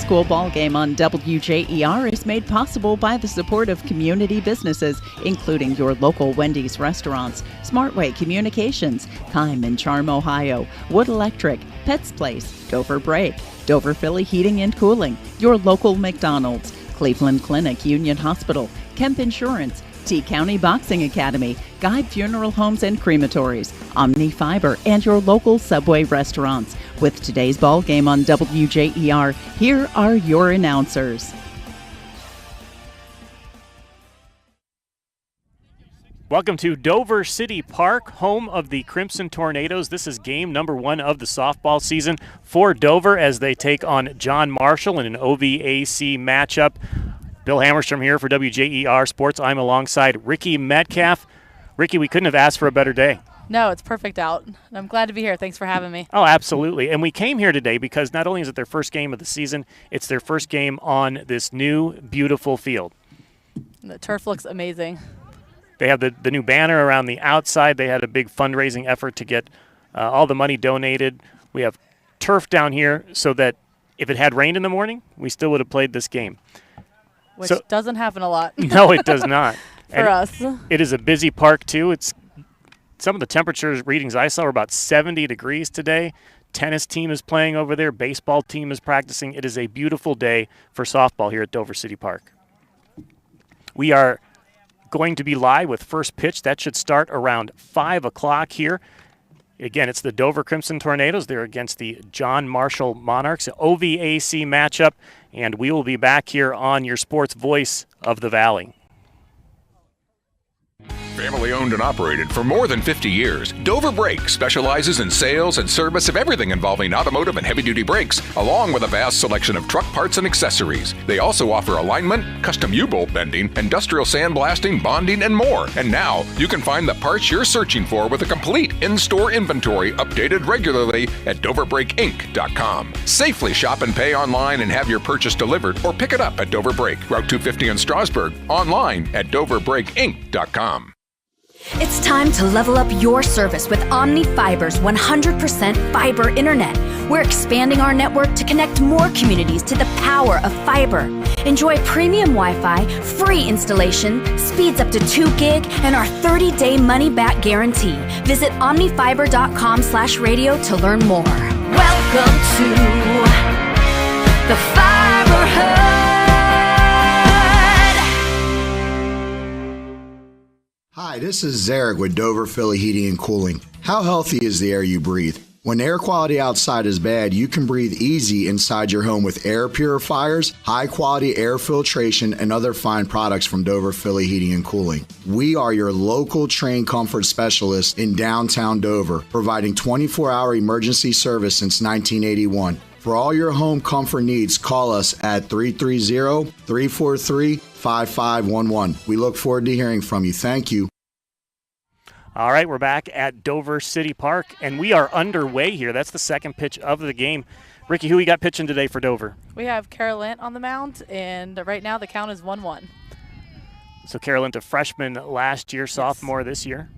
school ball game on WJER is made possible by the support of community businesses, including your local Wendy's restaurants, Smartway Communications, Kime and Charm, Ohio, Wood Electric, Pets Place, Dover Brake, Dover Philly Heating and Cooling, your local McDonald's, Cleveland Clinic Union Hospital, Kemp Insurance, T-County Boxing Academy, Guide Funeral Homes and Crematories, Omni Fiber, and your local Subway restaurants. With today's ball game on WJER, here are your announcers. Welcome to Dover City Park, home of the Crimson Tornadoes. This is game number 1 of the softball season for Dover as they take on John Marshall in an OVAC matchup. Bill Hammerstrom here for WJER Sports. I'm alongside Ricky Metcalf. Ricky, we couldn't have asked for a better day. No, it's perfect out. I'm glad to be here. Thanks for having me. Oh, absolutely. And we came here today because not only is it their first game of the season, it's their first game on this new, beautiful field. The turf looks amazing. They have the new banner around the outside. They had a big fundraising effort to get all the money donated. We have turf down here so that if it had rained in the morning, we still would have played this game. Which doesn't happen a lot. No, it does not. For us. It is a busy park, too. Some of the temperature readings I saw were about 70 degrees today. Tennis team is playing over there. Baseball team is practicing. It is a beautiful day for softball here at Dover City Park. We are going to be live with first pitch. That should start around 5 o'clock here. Again, it's the Dover Crimson Tornadoes. They're against the John Marshall Monarchs, OVAC matchup, and we will be back here on your sports voice of the Valley. Family owned and operated for more than 50 years, Dover Brake specializes in sales and service of everything involving automotive and heavy-duty brakes, along with a vast selection of truck parts and accessories. They also offer alignment, custom U-bolt bending, industrial sandblasting, bonding, and more. And now, you can find the parts you're searching for with a complete in-store inventory updated regularly at DoverBrakeInc.com. Safely shop and pay online and have your purchase delivered, or pick it up at Dover Brake, Route 250 in Strasburg, online at DoverBrakeInc.com. It's time to level up your service with Omni Fiber's 100% fiber internet. We're expanding our network to connect more communities to the power of fiber. Enjoy premium Wi-Fi, free installation, speeds up to 2 gig, and our 30-day money-back guarantee. Visit omnifiber.com/radio to learn more. Welcome to the Fiber Hub. Hi, this is Zarek with Dover Philly Heating and Cooling. How healthy is the air you breathe? When air quality outside is bad, you can breathe easy inside your home with air purifiers, high-quality air filtration, and other fine products from Dover Philly Heating and Cooling. We are your local trained comfort specialists in downtown Dover, providing 24-hour emergency service since 1981. For all your home comfort needs, call us at 330-343-5511. We look forward to hearing from you. Thank you. All right, we're back at Dover City Park, and we are underway here. That's the second pitch of the game. Ricky, who we got pitching today for Dover? We have Cara Lint on the mound, and right now the count is 1-1. So Cara Lint, a freshman last year, sophomore this year.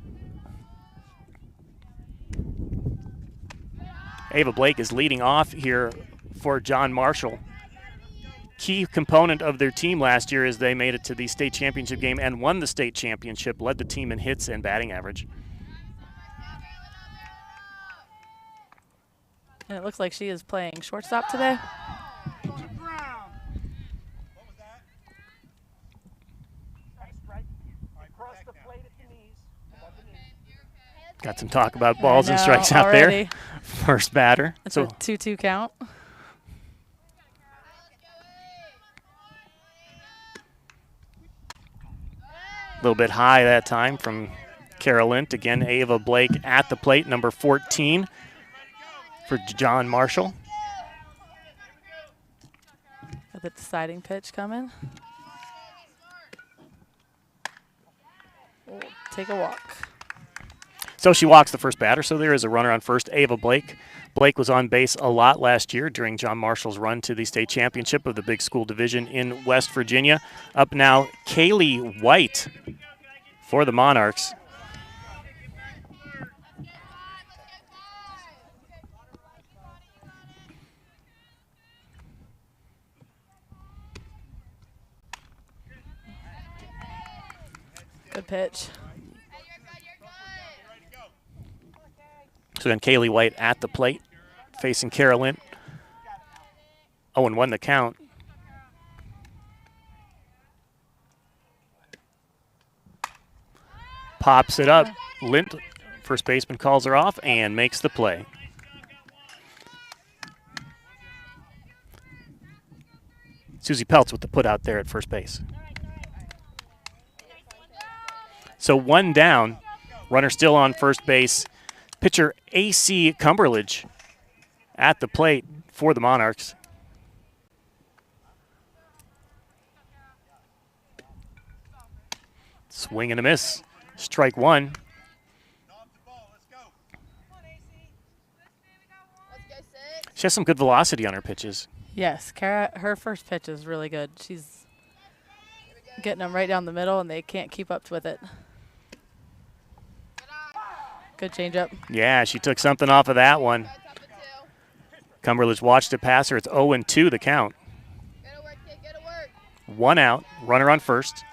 Ava Blake is leading off here for John Marshall. Key component of their team last year is they made it to the state championship game and won the state championship, led the team in hits and batting average. And it looks like she is playing shortstop today. Got some talk about balls and strikes out there. First batter. It's a 2-2 count. A little bit high that time from Cara Lint. Again, Ava Blake at the plate, number 14 for John Marshall. Got the deciding pitch coming. We'll take a walk. So she walks the first batter, so there is a runner on first, Ava Blake. Blake was on base a lot last year during John Marshall's run to the state championship of the big school division in West Virginia. Up now, Kaylee White for the Monarchs. Good pitch. So then Kaylee White at the plate, facing Carolyn. 0-1 the count. Pops it up. Lint, first baseman, calls her off and makes the play. Susie Peltz with the put out there at first base. So 1 down, runner still on first base. Pitcher A.C. Cumberledge at the plate for the Monarchs. Swing and a miss. Strike 1. She has some good velocity on her pitches. Yes, Kara, her first pitch is really good. She's getting them right down the middle, and they can't keep up with it. Good changeup. Yeah, she took something off of that one. Cumberledge watched it pass her. It's 0-2 the count. 1 out, runner on first.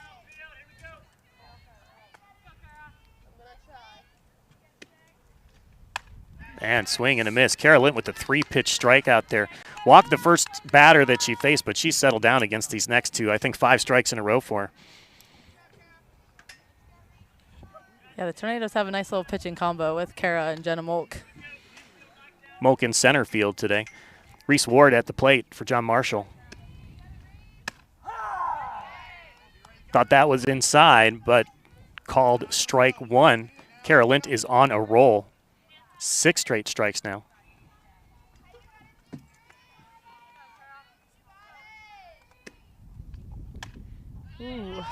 And swing and a miss. Kara Lint with the 3-pitch strikeout there. Walked the first batter that she faced, but she settled down against these next 2. I think 5 strikes in a row for her. Yeah, the Tornadoes have a nice little pitching combo with Kara and Jenna Molk. Molk in center field today. Reese Ward at the plate for John Marshall. Thought that was inside, but called strike 1. Kara Lint is on a roll. 6 straight strikes now. Ooh.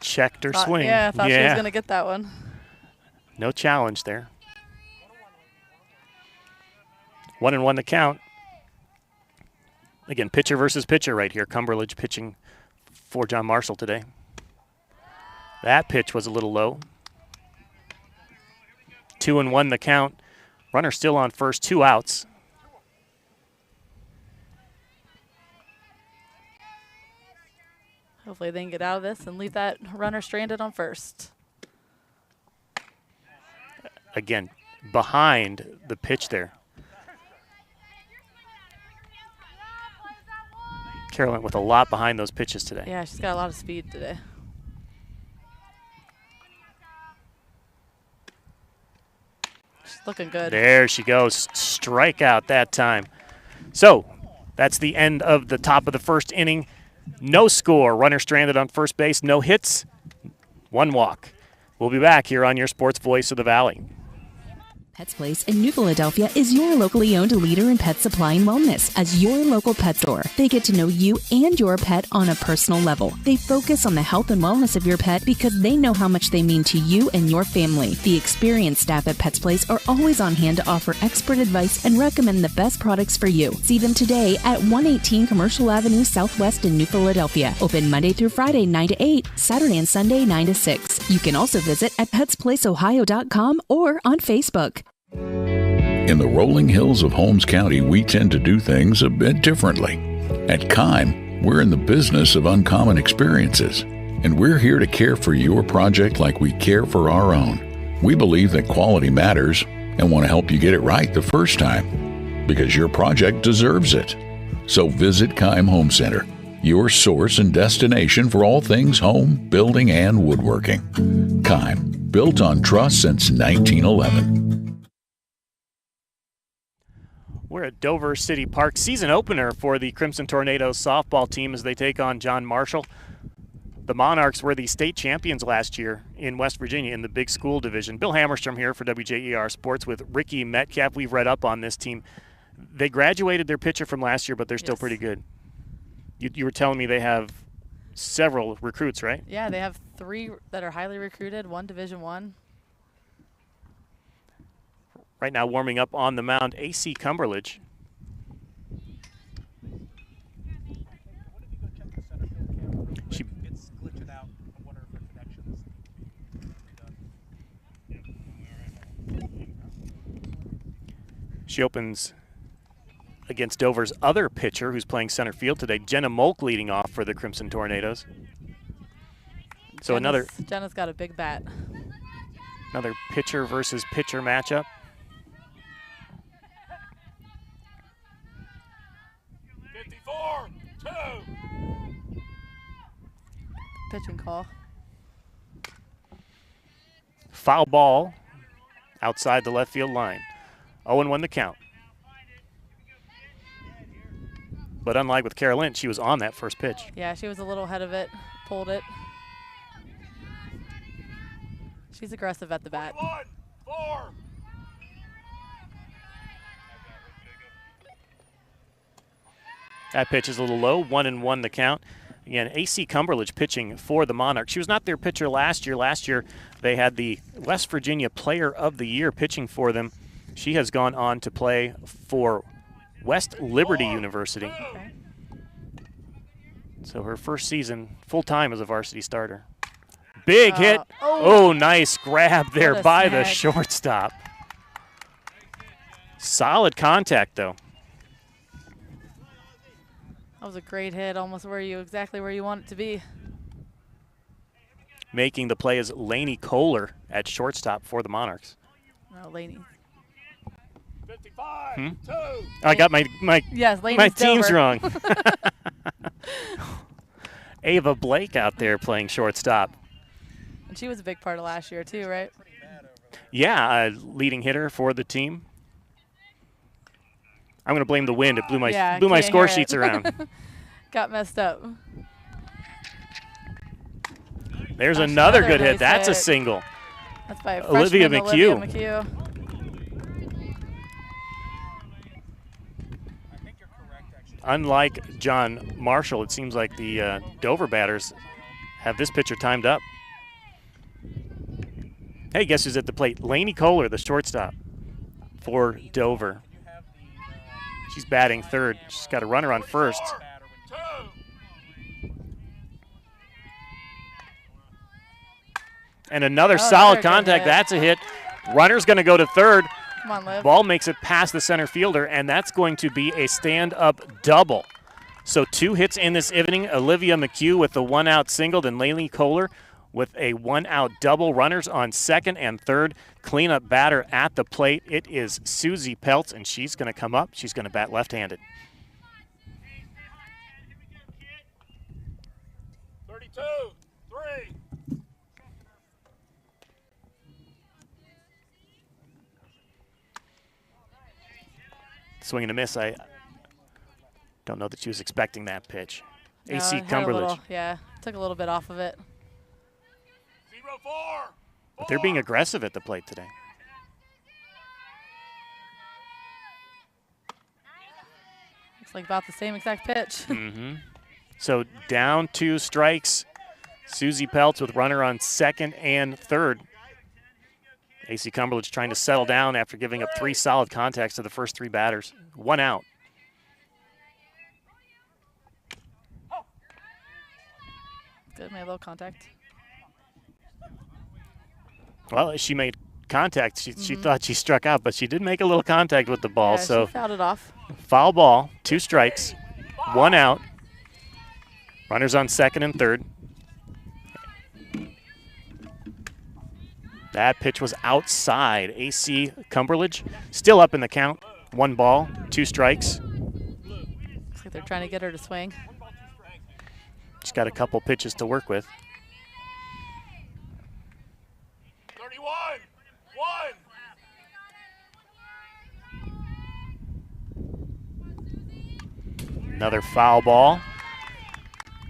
Checked her swing. Yeah, I thought she was going to get that one. No challenge there. 1-1 the count. Again, pitcher versus pitcher right here. Cumberledge pitching for John Marshall today. That pitch was a little low. 2-1 the count. Runner still on first, 2 outs. Hopefully they can get out of this and leave that runner stranded on first. Again, behind the pitch there. Carolyn with a lot behind those pitches today. Yeah, she's got a lot of speed today. She's looking good. There she goes. Strikeout that time. So that's the end of the top of the first inning. No score. Runner stranded on first base. No hits. 1 walk. We'll be back here on your Sports Voice of the Valley. Pets Place in New Philadelphia is your locally owned leader in pet supply and wellness. As your local pet store, they get to know you and your pet on a personal level. They focus on the health and wellness of your pet because they know how much they mean to you and your family. The experienced staff at Pets Place are always on hand to offer expert advice and recommend the best products for you. See them today at 118 Commercial Avenue Southwest in New Philadelphia. Open Monday through Friday 9 to 8, Saturday and Sunday 9 to 6. You can also visit at petsplaceohio.com or on Facebook. In the rolling hills of Holmes County, we tend to do things a bit differently. At Kime, we're in the business of uncommon experiences, and we're here to care for your project like we care for our own. We believe that quality matters and want to help you get it right the first time, because your project deserves it. So visit Kime Home Center, your source and destination for all things home, building, and woodworking. Kime, built on trust since 1911. We're at Dover City Park, season opener for the Crimson Tornadoes softball team as they take on John Marshall. The Monarchs were the state champions last year in West Virginia in the big school division. Bill Hammerstrom here for WJER Sports with Ricky Metcalf. We've read up on this team. They graduated their pitcher from last year, but they're still pretty good. You were telling me they have several recruits, right? Yeah, they have 3 that are highly recruited, 1 Division I. Right now warming up on the mound, A.C. Cumberledge. She opens against Dover's other pitcher who's playing center field today, Jenna Molk leading off for the Crimson Tornadoes. So Jenna's got a big bat. Another pitcher versus pitcher matchup. Pitching call. Foul ball outside the left field line. 0-1 the count. But unlike with Kara Lynch, she was on that first pitch. Yeah, she was a little ahead of it, pulled it. She's aggressive at the bat. That pitch is a little low, 1-1 the count. Again, AC Cumberledge pitching for the Monarchs. She was not their pitcher last year. Last year, they had the West Virginia Player of the Year pitching for them. She has gone on to play for West Liberty University. Okay. So her first season full-time as a varsity starter. Big hit. Oh, nice grab there by the shortstop. Solid contact, though. That was a great hit, almost exactly where you want it to be. Making the play is Lainey Kohler at shortstop for the Monarchs. No, Lainey. 55, I got my teams Dover. wrong. Ava Blake out there playing shortstop. And she was a big part of last year too, right? Yeah, leading hitter for the team. I'm going to blame the wind. It blew my score sheets around. Got messed up. There's another good hit. That's a single. That's by Olivia freshman McHugh. Unlike John Marshall, it seems like the Dover batters have this pitcher timed up. Hey, guess who's at the plate? Lainey Kohler, the shortstop for Dover. She's batting third. She's got a runner on first. And another solid contact. That's a hit. Runner's going to go to third. Come on, Liv. Ball makes it past the center fielder, and that's going to be a stand-up double. So 2 hits in this inning. Olivia McHugh with the 1-out single, then Lainey Kohler with a 1-out double. Runners on second and third. Cleanup batter at the plate. It is Susie Peltz, and she's going to come up. She's going to bat left-handed. 32-3. Swing and a miss. I don't know that she was expecting that pitch. No, AC Cumberledge. Took a little bit off of it. 0-4. But they're being aggressive at the plate today. Looks like about the same exact pitch. So down 2 strikes. Susie Peltz with runner on second and third. AC Cumberledge trying to settle down after giving up 3 solid contacts to the first 3 batters. 1 out. Good, made a little contact. Well, she made contact. She thought she struck out, but she did make a little contact with the ball. Yeah, so she fouled it off. Foul ball, 2 strikes, 1 out. Runners on second and third. That pitch was outside. AC Cumberledge still up in the count. 1 ball, 2 strikes. Looks like they're trying to get her to swing. She's got a couple pitches to work with. 31-1. Another foul ball.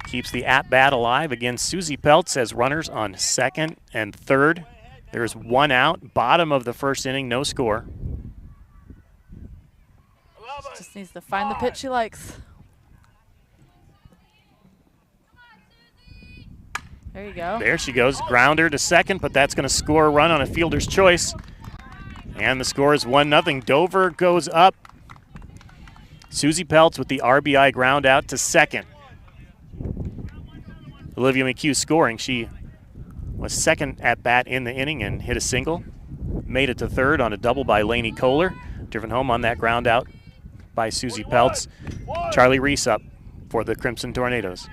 Keeps the at-bat alive against Susie Peltz as runners on second and third. There's 1 out. Bottom of the first inning, no score. Just needs to find the pitch she likes. There you go. There she goes. Grounder to second, but that's going to score a run on a fielder's choice. And the score is 1-0. Dover goes up. Susie Peltz with the RBI ground out to second. Olivia McHugh scoring. She was second at bat in the inning and hit a single. Made it to third on a double by Lainey Kohler. Driven home on that ground out by Susie Peltz. Charlie Reese up for the Crimson Tornadoes.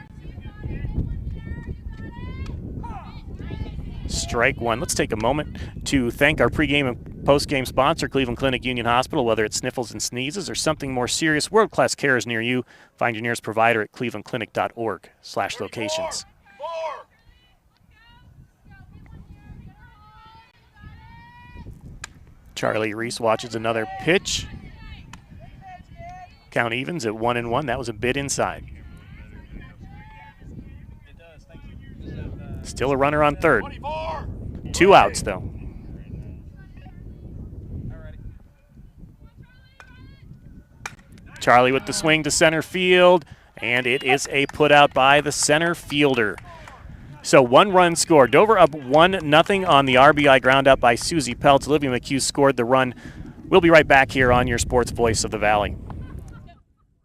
strike one. Let's take a moment to thank our pregame and postgame sponsor, Cleveland Clinic Union Hospital. Whether it's sniffles and sneezes or something more serious, world-class care is near you. Find your nearest provider at clevelandclinic.org/locations. Charlie Reese watches another pitch. Count evens at 1-1. That was a bit inside. Still a runner on third. 2 outs, though. Charlie with the swing to center field, and it is a put out by the center fielder. So 1 run scored. Dover up 1-0 on the RBI ground out by Susie Peltz. Olivia McHugh scored the run. We'll be right back here on your Sports Voice of the Valley.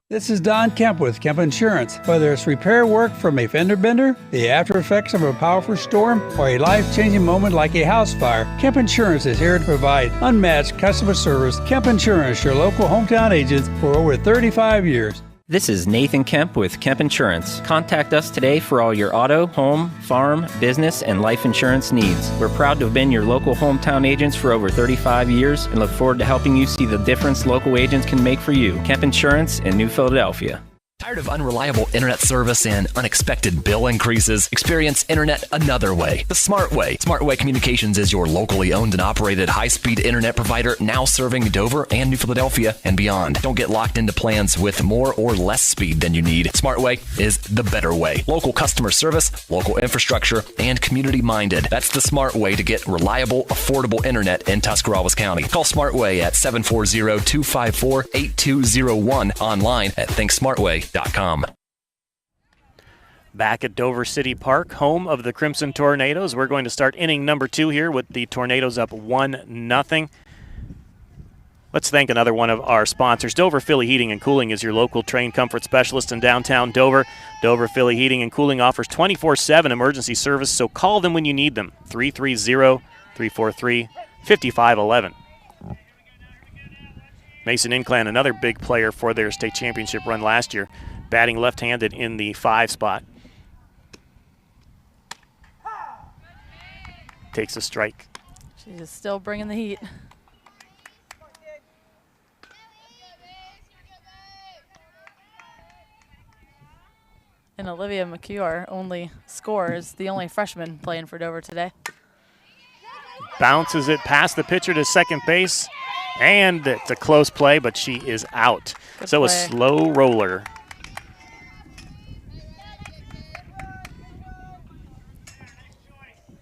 This is Don Kemp with Kemp Insurance. Whether it's repair work from a fender bender, the after effects of a powerful storm, or a life-changing moment like a house fire, Kemp Insurance is here to provide unmatched customer service. Kemp Insurance, your local hometown agents for over 35 years. This is Nathan Kemp with Kemp Insurance. Contact us today for all your auto, home, farm, business, and life insurance needs. We're proud to have been your local hometown agents for over 35 years and look forward to helping you see the difference local agents can make for you. Kemp Insurance in New Philadelphia. Tired of unreliable internet service and unexpected bill increases? Experience internet another way, the Smart Way. Smart Way Communications is your locally owned and operated high-speed internet provider now serving Dover and New Philadelphia and beyond. Don't get locked into plans with more or less speed than you need. Smart Way is the better way. Local customer service, local infrastructure, and community-minded. That's the Smart Way to get reliable, affordable internet in Tuscarawas County. Call Smart Way at 740-254-8201, online at ThinkSmartWay.com. Back at Dover City Park, home of the Crimson Tornadoes. We're going to start inning number 2 here with the Tornadoes up 1-0. Let's thank another one of our sponsors. Dover Philly Heating and Cooling is your local trained comfort specialist in downtown Dover. Dover Philly Heating and Cooling offers 24/7 emergency service, so call them when you need them. 330-343-5511. Mason Inclan, another big player for their state championship run last year, batting left-handed in the 5 spot. Takes a strike. She's still bringing the heat. And Olivia McHugh, our only scorer, is the only freshman playing for Dover today. Bounces it past the pitcher to second base. And it's a close play, but she is out. Good so play. A slow roller.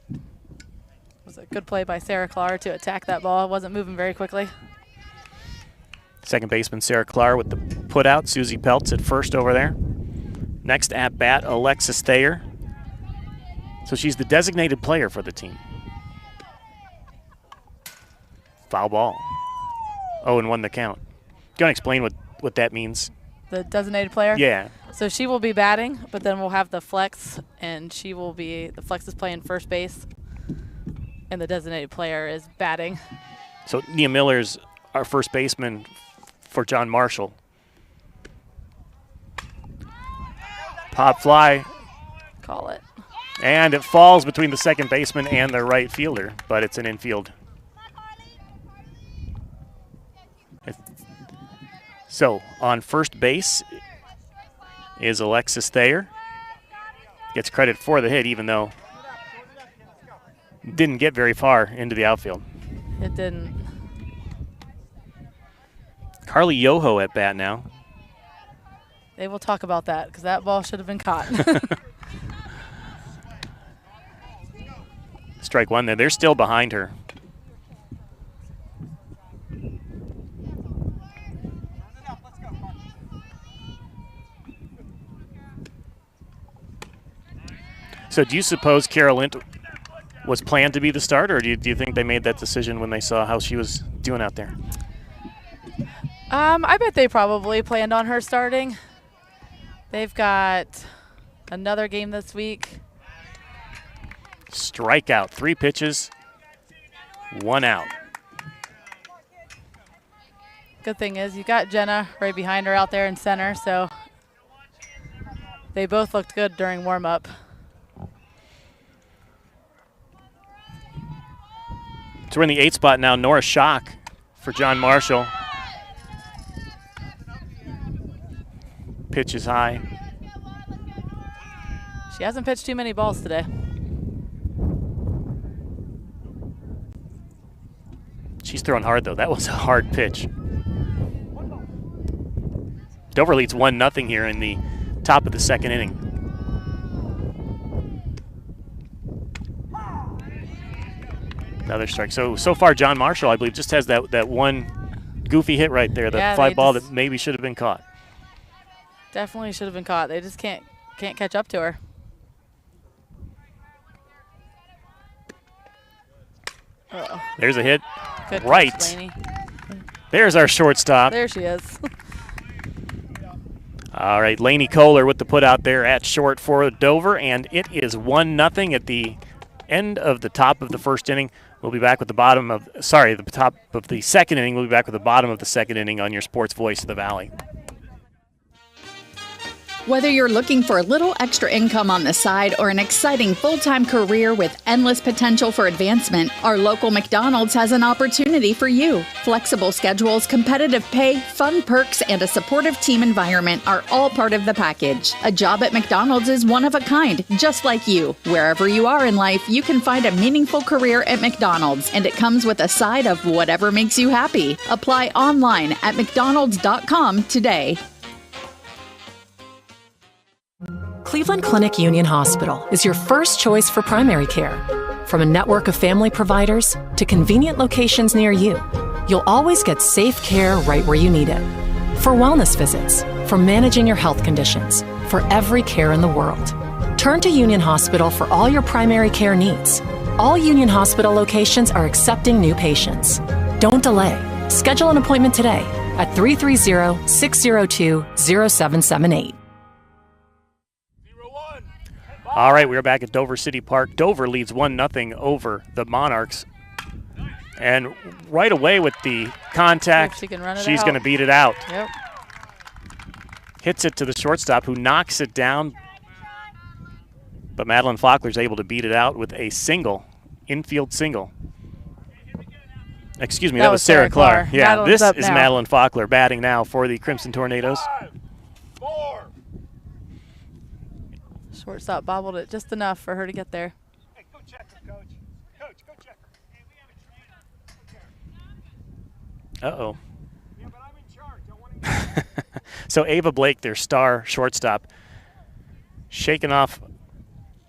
It was a good play by Sarah Clark to attack that ball. It wasn't moving very quickly. Second baseman Sarah Clark with the put out. Susie Peltz at first over there. Next at bat, Alexis Thayer. So she's the designated player for the team. Foul ball. 0-1 the count. Do you want to explain what that means? The designated player? Yeah. So she will be batting, but then we'll have the flex, and the flex is playing first base, and the designated player is batting. So Nia Miller's our first baseman for John Marshall. Pop fly. Call it. And it falls between the second baseman and the right fielder, but it's an infield. So on first base is Alexis Thayer. Gets credit for the hit, even though didn't get very far into the outfield. It didn't. Carly Yoho at bat now. They will talk about that because that ball should have been caught. Strike one there. They're still behind her. So do you suppose Carol Lint was planned to be the starter, or do you think they made that decision when they saw how she was doing out there? I bet they probably planned on her starting. They've got another game this week. Strikeout, 3 pitches, 1 out. Good thing is you got Jenna right behind her out there in center, so they both looked good during warm-up. So we're in the 8th spot now. Nora Schock for John Marshall. Pitch is high. She hasn't pitched too many balls today. She's throwing hard, though. That was a hard pitch. Dover leads 1-0 here in the top of the 2nd inning. Another strike. So far, John Marshall, I believe, just has that one goofy hit right there, the fly ball that maybe should have been caught. Definitely should have been caught. They just can't catch up to her. Uh-oh. There's a hit. Good right. catch, Laney. There's our shortstop. There she is. All right, Laney Kohler with the put out there at short for Dover, and it is 1-0 at the end of the top of the 1st inning. We'll be back with the top of the 2nd inning. We'll be back with the bottom of the 2nd inning on your Sports Voice of the Valley. Whether you're looking for a little extra income on the side or an exciting full-time career with endless potential for advancement, our local McDonald's has an opportunity for you. Flexible schedules, competitive pay, fun perks, and a supportive team environment are all part of the package. A job at McDonald's is one of a kind, just like you. Wherever you are in life, you can find a meaningful career at McDonald's, and it comes with a side of whatever makes you happy. Apply online at mcdonalds.com today. Cleveland Clinic Union Hospital is your first choice for primary care. From a network of family providers to convenient locations near you, you'll always get safe care right where you need it. For wellness visits, for managing your health conditions, for every care in the world. Turn to Union Hospital for all your primary care needs. All Union Hospital locations are accepting new patients. Don't delay. Schedule an appointment today at 330-602-0778. All right, we're back at Dover City Park. Dover leads 1-0 over the Monarchs. And right away with the contact, she's going to beat it out. Yep. Hits it to the shortstop, who knocks it down. But Madeline Faulkner's able to beat it out with a single, infield single. Excuse me, that was Sarah Clark. Yeah, Madeline's this is now. Madeline Faulkner batting now for the Crimson Tornadoes. Shortstop bobbled it just enough for her to get there. Hey, go check her, Coach. Coach, go check her. Hey, we have a trainer. Uh-oh. Yeah, but I'm in charge. I want to So Ava Blake, their star shortstop, shaking off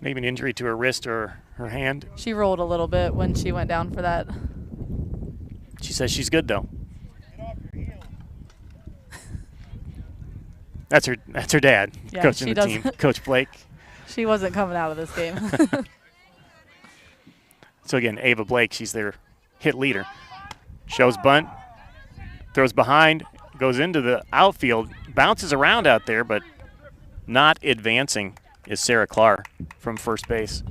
maybe an injury to her wrist or her hand. She rolled a little bit when she went down for that. She says she's good, though. That's her dad, Yeah, coaching the team, Coach Blake. She wasn't coming out of this game. So again, Ava Blake, she's their hit leader. Shows bunt, throws behind, goes into the outfield, bounces around out there, but not advancing is Sarah Clark from first base.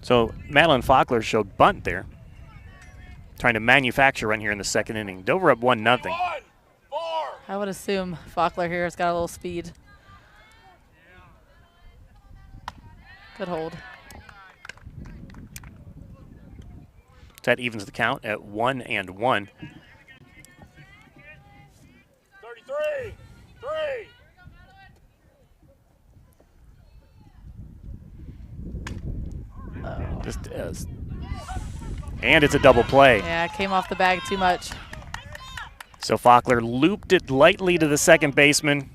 So Madeline Faulkner showed bunt there, trying to manufacture run here in the 2nd inning. Dover up 1-0. I would assume Faulkner here has got a little speed. Good hold. That evens the count at 1-1. 33, 3. Just and it's a double play. Yeah, it came off the bag too much. So Faulkner looped it lightly to the second baseman.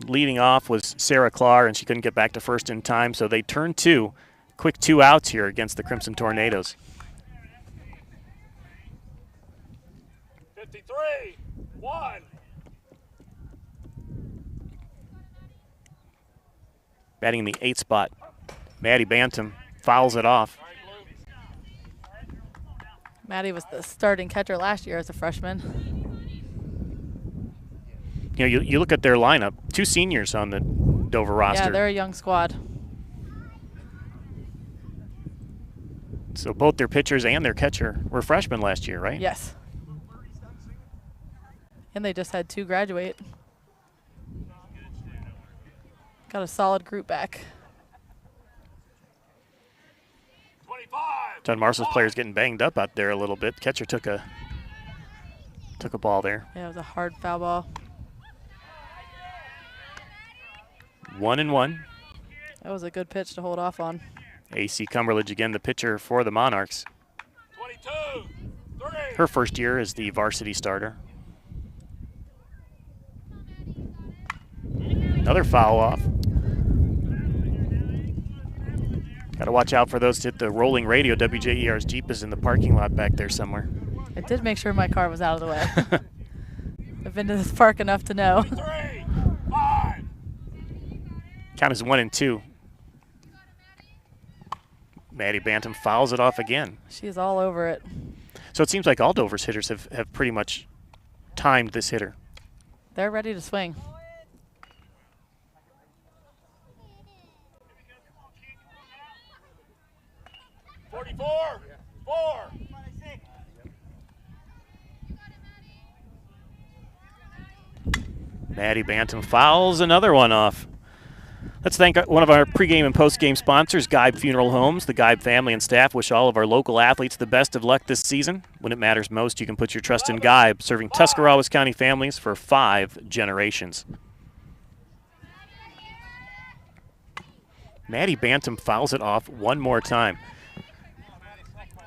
Leading off was Sarah Clark, and she couldn't get back to first in time, so they turned two. Quick 2 outs here against the Crimson Tornadoes. 53, 1. Batting in the 8th spot, Maddie Bantam fouls it off. Maddie was the starting catcher last year as a freshman. You know, you look at their lineup, 2 seniors on the Dover roster. Yeah, they're a young squad. So both their pitchers and their catcher were freshmen last year, right? Yes. And they just had 2 graduate. Got a solid group back. John Marshall's player's getting banged up out there a little bit. Catcher took a ball there. Yeah, it was a hard foul ball. 1-1. That was a good pitch to hold off on. AC Cumberledge again, the pitcher for the Monarchs. 22, 3. Her first year as the varsity starter. Another foul off. Got to watch out for those to hit the rolling radio. WJER's Jeep is in the parking lot back there somewhere. I did make sure my car was out of the way. I've been to this park enough to know. 3, 5. Count is 1-2. Maddie Bantam fouls it off again. She is all over it. So it seems like all Dover's hitters have pretty much timed this hitter. They're ready to swing. Four. Maddie Bantam fouls another one off. Let's thank one of our pregame and postgame sponsors, Geib Funeral Homes. The Geib family and staff wish all of our local athletes the best of luck this season. When it matters most, you can put your trust in Geib, serving Tuscarawas County families for 5 generations. Maddie Bantam fouls it off one more time.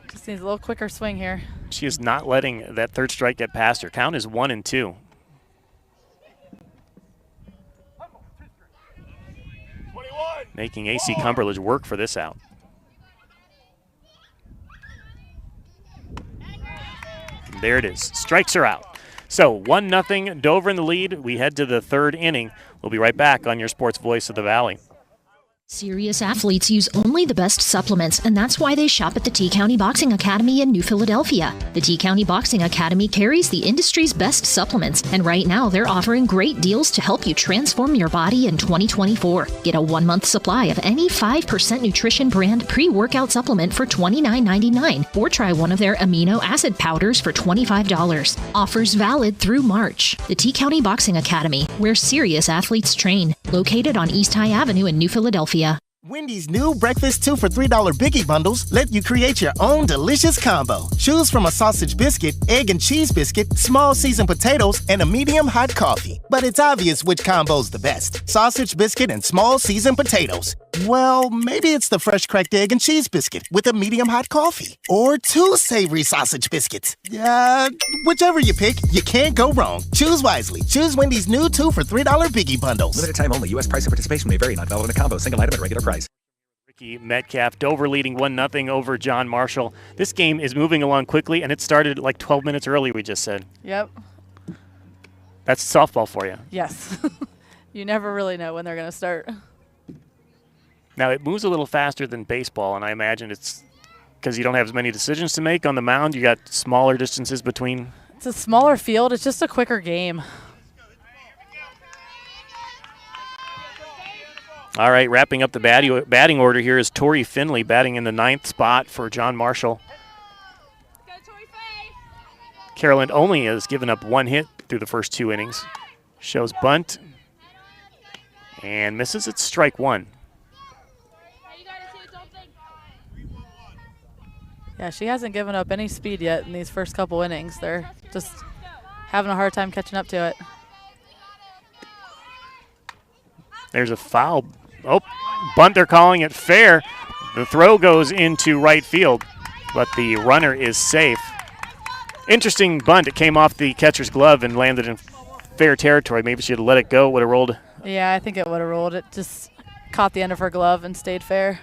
Just needs a little quicker swing here. She is not letting that third strike get past her. Count is 1-2. Making AC Cumberledge work for this out. There it is. Strikes are out. So 1-0 Dover in the lead. We head to the third inning. We'll be right back on your Sports Voice of the Valley. Serious athletes use only the best supplements, and that's why they shop at the T-County Boxing Academy in New Philadelphia. The T-County Boxing Academy carries the industry's best supplements, and right now they're offering great deals to help you transform your body in 2024. Get a 1-month supply of any 5% nutrition brand pre-workout supplement for $29.99, or try one of their amino acid powders for $25. Offers valid through March. The T-County Boxing Academy, where serious athletes train. Located on East High Avenue in New Philadelphia. Wendy's new breakfast 2 for $3 Biggie Bundles let you create your own delicious combo. Choose from a sausage biscuit, egg and cheese biscuit, small seasoned potatoes, and a medium hot coffee. But it's obvious which combo's the best. Sausage biscuit and small seasoned potatoes. Well, maybe it's the fresh cracked egg and cheese biscuit with a medium hot coffee. Or 2 savory sausage biscuits. Whichever you pick, you can't go wrong. Choose wisely. Choose Wendy's new 2 for $3 Biggie Bundles. Limited time only. U.S. price and participation may vary. Not valid in a combo. Single item at regular price. Ricky Metcalf, Dover leading 1-0 over John Marshall. This game is moving along quickly, and it started like 12 minutes early, we just said. Yep. That's softball for you. Yes. You never really know when they're going to start. Now, it moves a little faster than baseball, and I imagine it's because you don't have as many decisions to make on the mound. You got smaller distances between. It's a smaller field. It's just a quicker game. All right, wrapping up the batting order here is Tori Finley batting in the 9th spot for John Marshall. Carolyn only has given up 1 hit through the first 2 innings. Shows bunt and misses. It's strike 1. Yeah, she hasn't given up any speed yet in these first couple innings. They're just having a hard time catching up to it. There's a foul. Oh, bunt, they're calling it fair. The throw goes into right field, but the runner is safe. Interesting bunt. It came off the catcher's glove and landed in fair territory. Maybe she had let it go. Would have rolled. Yeah, I think it would have rolled. It just caught the end of her glove and stayed fair.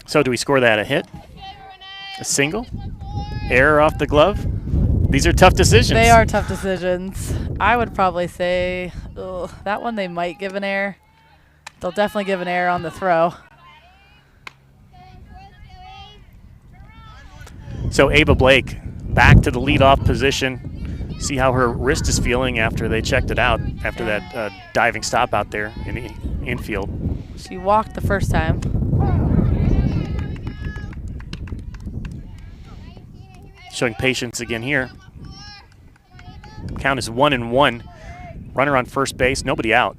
So do we score that a hit? A single? Error off the glove? These are tough decisions. They are tough decisions. I would probably say that one they might give an error. They'll definitely give an error on the throw. So Ava Blake back to the leadoff position. See how her wrist is feeling after they checked it out, after that diving stop out there in the infield. She walked the first time. Showing patience again here. Count is 1-1. Runner on first base, nobody out.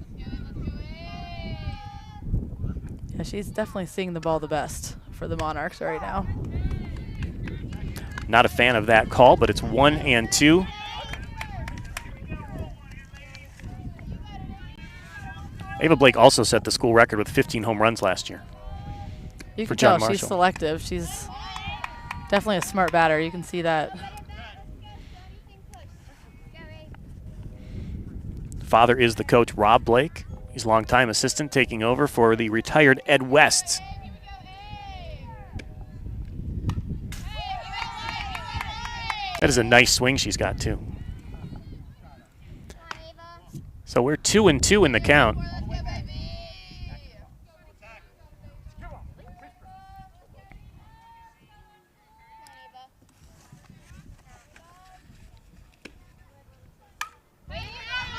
Yeah, She's definitely seeing the ball the best for the Monarchs right now. Not a fan of that call, but it's 1-2. Ava Blake also set the school record with 15 home runs last year. You for can John tell she's Marshall. selective. She's definitely a smart batter. You can see that. Father is the coach, Rob Blake. He's a longtime assistant taking over for the retired Ed West. That is a nice swing she's got, too. So we're 2-2 in the count.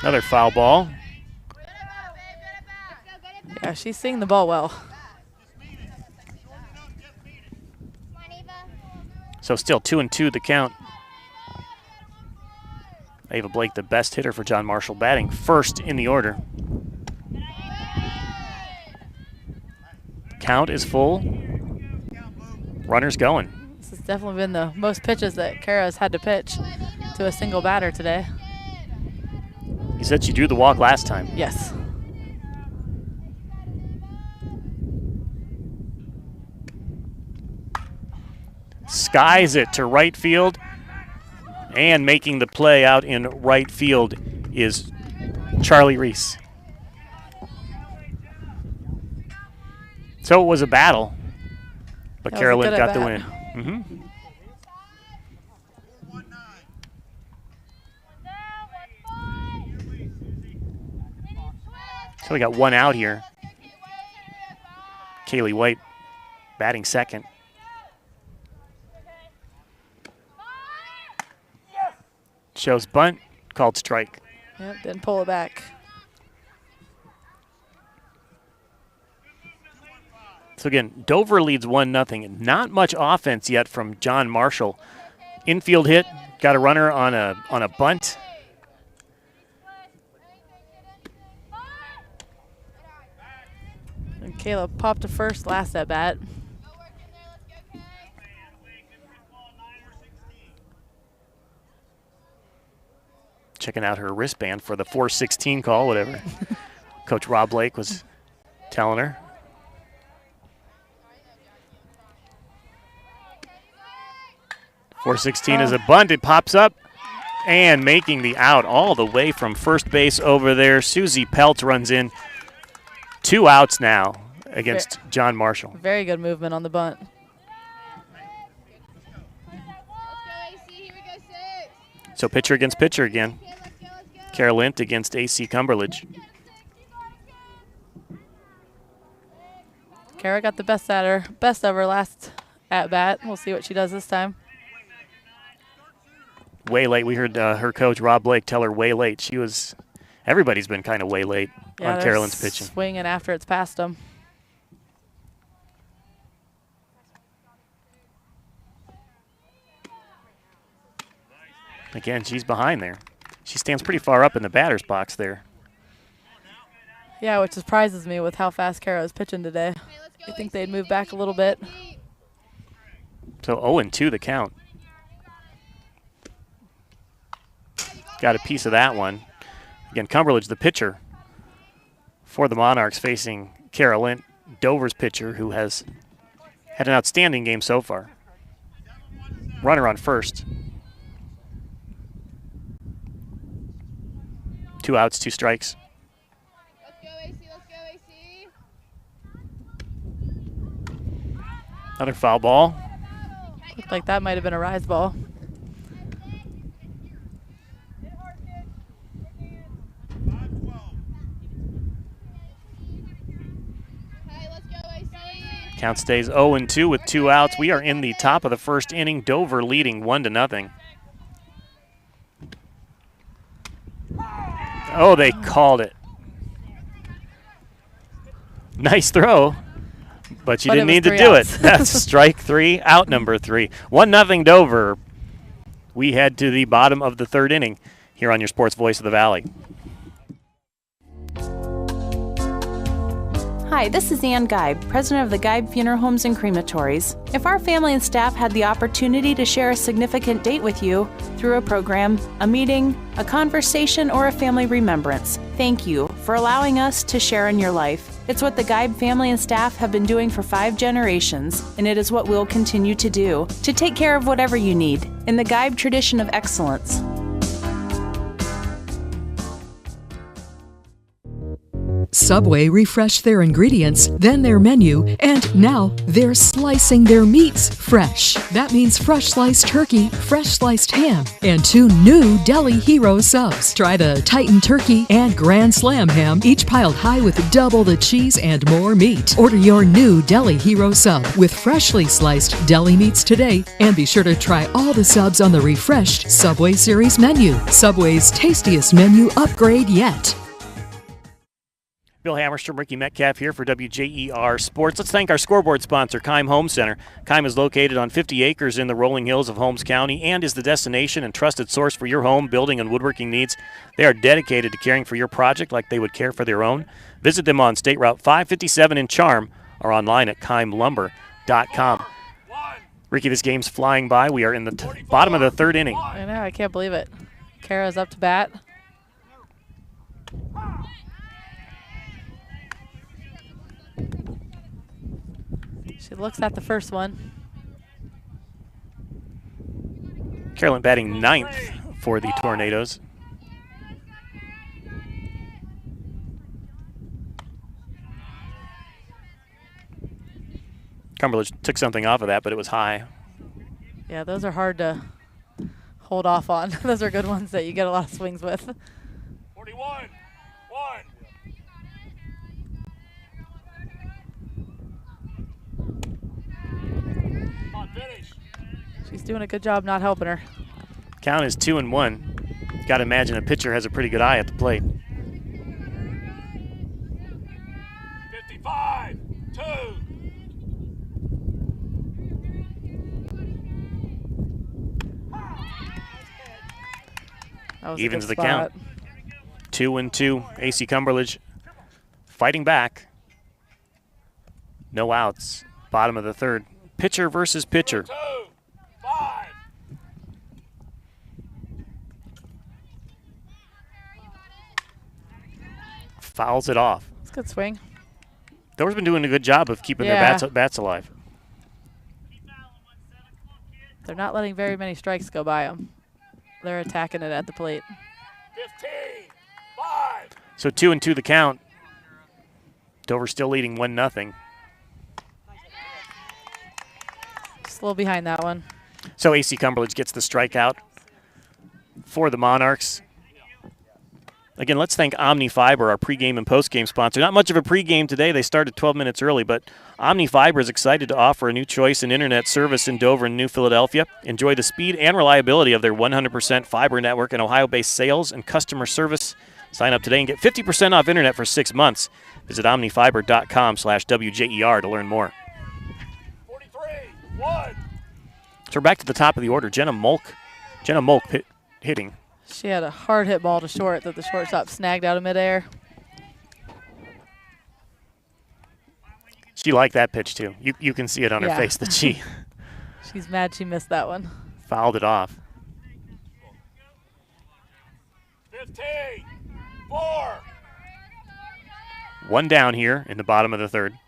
Another foul ball. Yeah, she's seeing the ball well. So still 2-2 the count. Ava Blake, the best hitter for John Marshall, batting first in the order. Count is full. Runners going. This has definitely been the most pitches that Kara's had to pitch to a single batter today. You said she drew the walk last time. Yes. Skies it to right field. And making the play out in right field is Charlie Reese. So it was a battle, but Carolyn got the win. So we got one out here. Kaylee White batting second. Shows bunt, called strike. Yep, didn't pull it back. So again, Dover leads 1-0. Not much offense yet from John Marshall. Infield hit, got a runner on a bunt. And Kayla popped to first last at bat. Checking out her wristband for the 4:16 call, whatever Coach Rob Blake was telling her. .416 is a bunt. It pops up and making the out all the way from first base over there. Susie Pelt runs in. 2 outs now against John Marshall. Very good movement on the bunt. So pitcher against pitcher again. Carol Lint against AC Cumberledge. Kara got the best of her last at bat. We'll see what she does this time. Way late. We heard her coach Rob Blake tell her way late. Everybody's been kind of way late on Carolyn's pitching. Swinging after it's past them. Again, she's behind there. She stands pretty far up in the batter's box there. Yeah, which surprises me with how fast Kara is pitching today. I think they'd move back a little bit. So 0-2 the count. Got a piece of that one. Again, Cumberledge, the pitcher for the Monarchs, facing Kara Lint, Dover's pitcher, who has had an outstanding game so far. Runner on first. 2 outs, 2 strikes. Another foul ball. Looked like that might have been a rise ball. Count stays 0-2 with 2 outs. We are in the top of the first inning. Dover leading 1-0. Oh, they called it. Nice throw, but you didn't need to do it. That's strike 3, out number 3. 1-0 Dover. We head to the bottom of the 3rd inning here on your Sports Voice of the Valley. Hi, this is Ann Geib, president of the Geib Funeral Homes and Crematories. If our family and staff had the opportunity to share a significant date with you through a program, a meeting, a conversation, or a family remembrance, thank you for allowing us to share in your life. It's what the Geib family and staff have been doing for 5 generations, and it is what we'll continue to do, to take care of whatever you need, in the Geib tradition of excellence. Subway refreshed their ingredients, then their menu, and now they're slicing their meats fresh. That means fresh sliced turkey, fresh sliced ham, and 2 new Deli Hero subs. Try the Titan Turkey and Grand Slam ham, each piled high with double the cheese and more meat. Order your new Deli Hero sub with freshly sliced deli meats today, and be sure to try all the subs on the refreshed Subway Series menu. Subway's tastiest menu upgrade yet. Bill Hammerstrom, Ricky Metcalf here for WJER Sports. Let's thank our scoreboard sponsor, Keim Home Center. Keim is located on 50 acres in the rolling hills of Holmes County and is the destination and trusted source for your home, building, and woodworking needs. They are dedicated to caring for your project like they would care for their own. Visit them on State Route 557 in Charm or online at keimlumber.com. Ricky, this game's flying by. We are in the bottom of the 3rd inning. I know, I can't believe it. Kochera's up to bat. She looks at the first one. Carolyn batting 9th for the Tornadoes. Cumberland took something off of that, but it was high. Yeah, those are hard to hold off on. Those are good ones that you get a lot of swings with. 41, 1. She's doing a good job not helping her. Count is 2-1. Got to imagine a pitcher has a pretty good eye at the plate. 55, 2. Evens the count. 2-2. AC Cumberland fighting back. No outs. Bottom of the 3rd. Pitcher versus pitcher. 2, 5. Fouls it off. It's a good swing. Dover's been doing a good job of keeping their bats alive. They're not letting very many strikes go by them. They're attacking it at the plate. 15, 5. So 2-2 the count. Dover still leading 1-0. Just a little behind that one. So AC Cumberland gets the strikeout for the Monarchs. Again, let's thank OmniFiber, our pregame and postgame sponsor. Not much of a pregame today. They started 12 minutes early, but OmniFiber is excited to offer a new choice in internet service in Dover and New Philadelphia. Enjoy the speed and reliability of their 100% fiber network and Ohio-based sales and customer service. Sign up today and get 50% off internet for 6 months. Visit omnifiber.com/WJER to learn more. 43, 1. So we're back to the top of the order. Jenna Molk hitting. She had a hard hit ball to short that the shortstop snagged out of midair. She liked that pitch too. You can see it on her face that she she's mad she missed that one. Fouled it off. 15, 4. 1 down here in the bottom of the 3rd.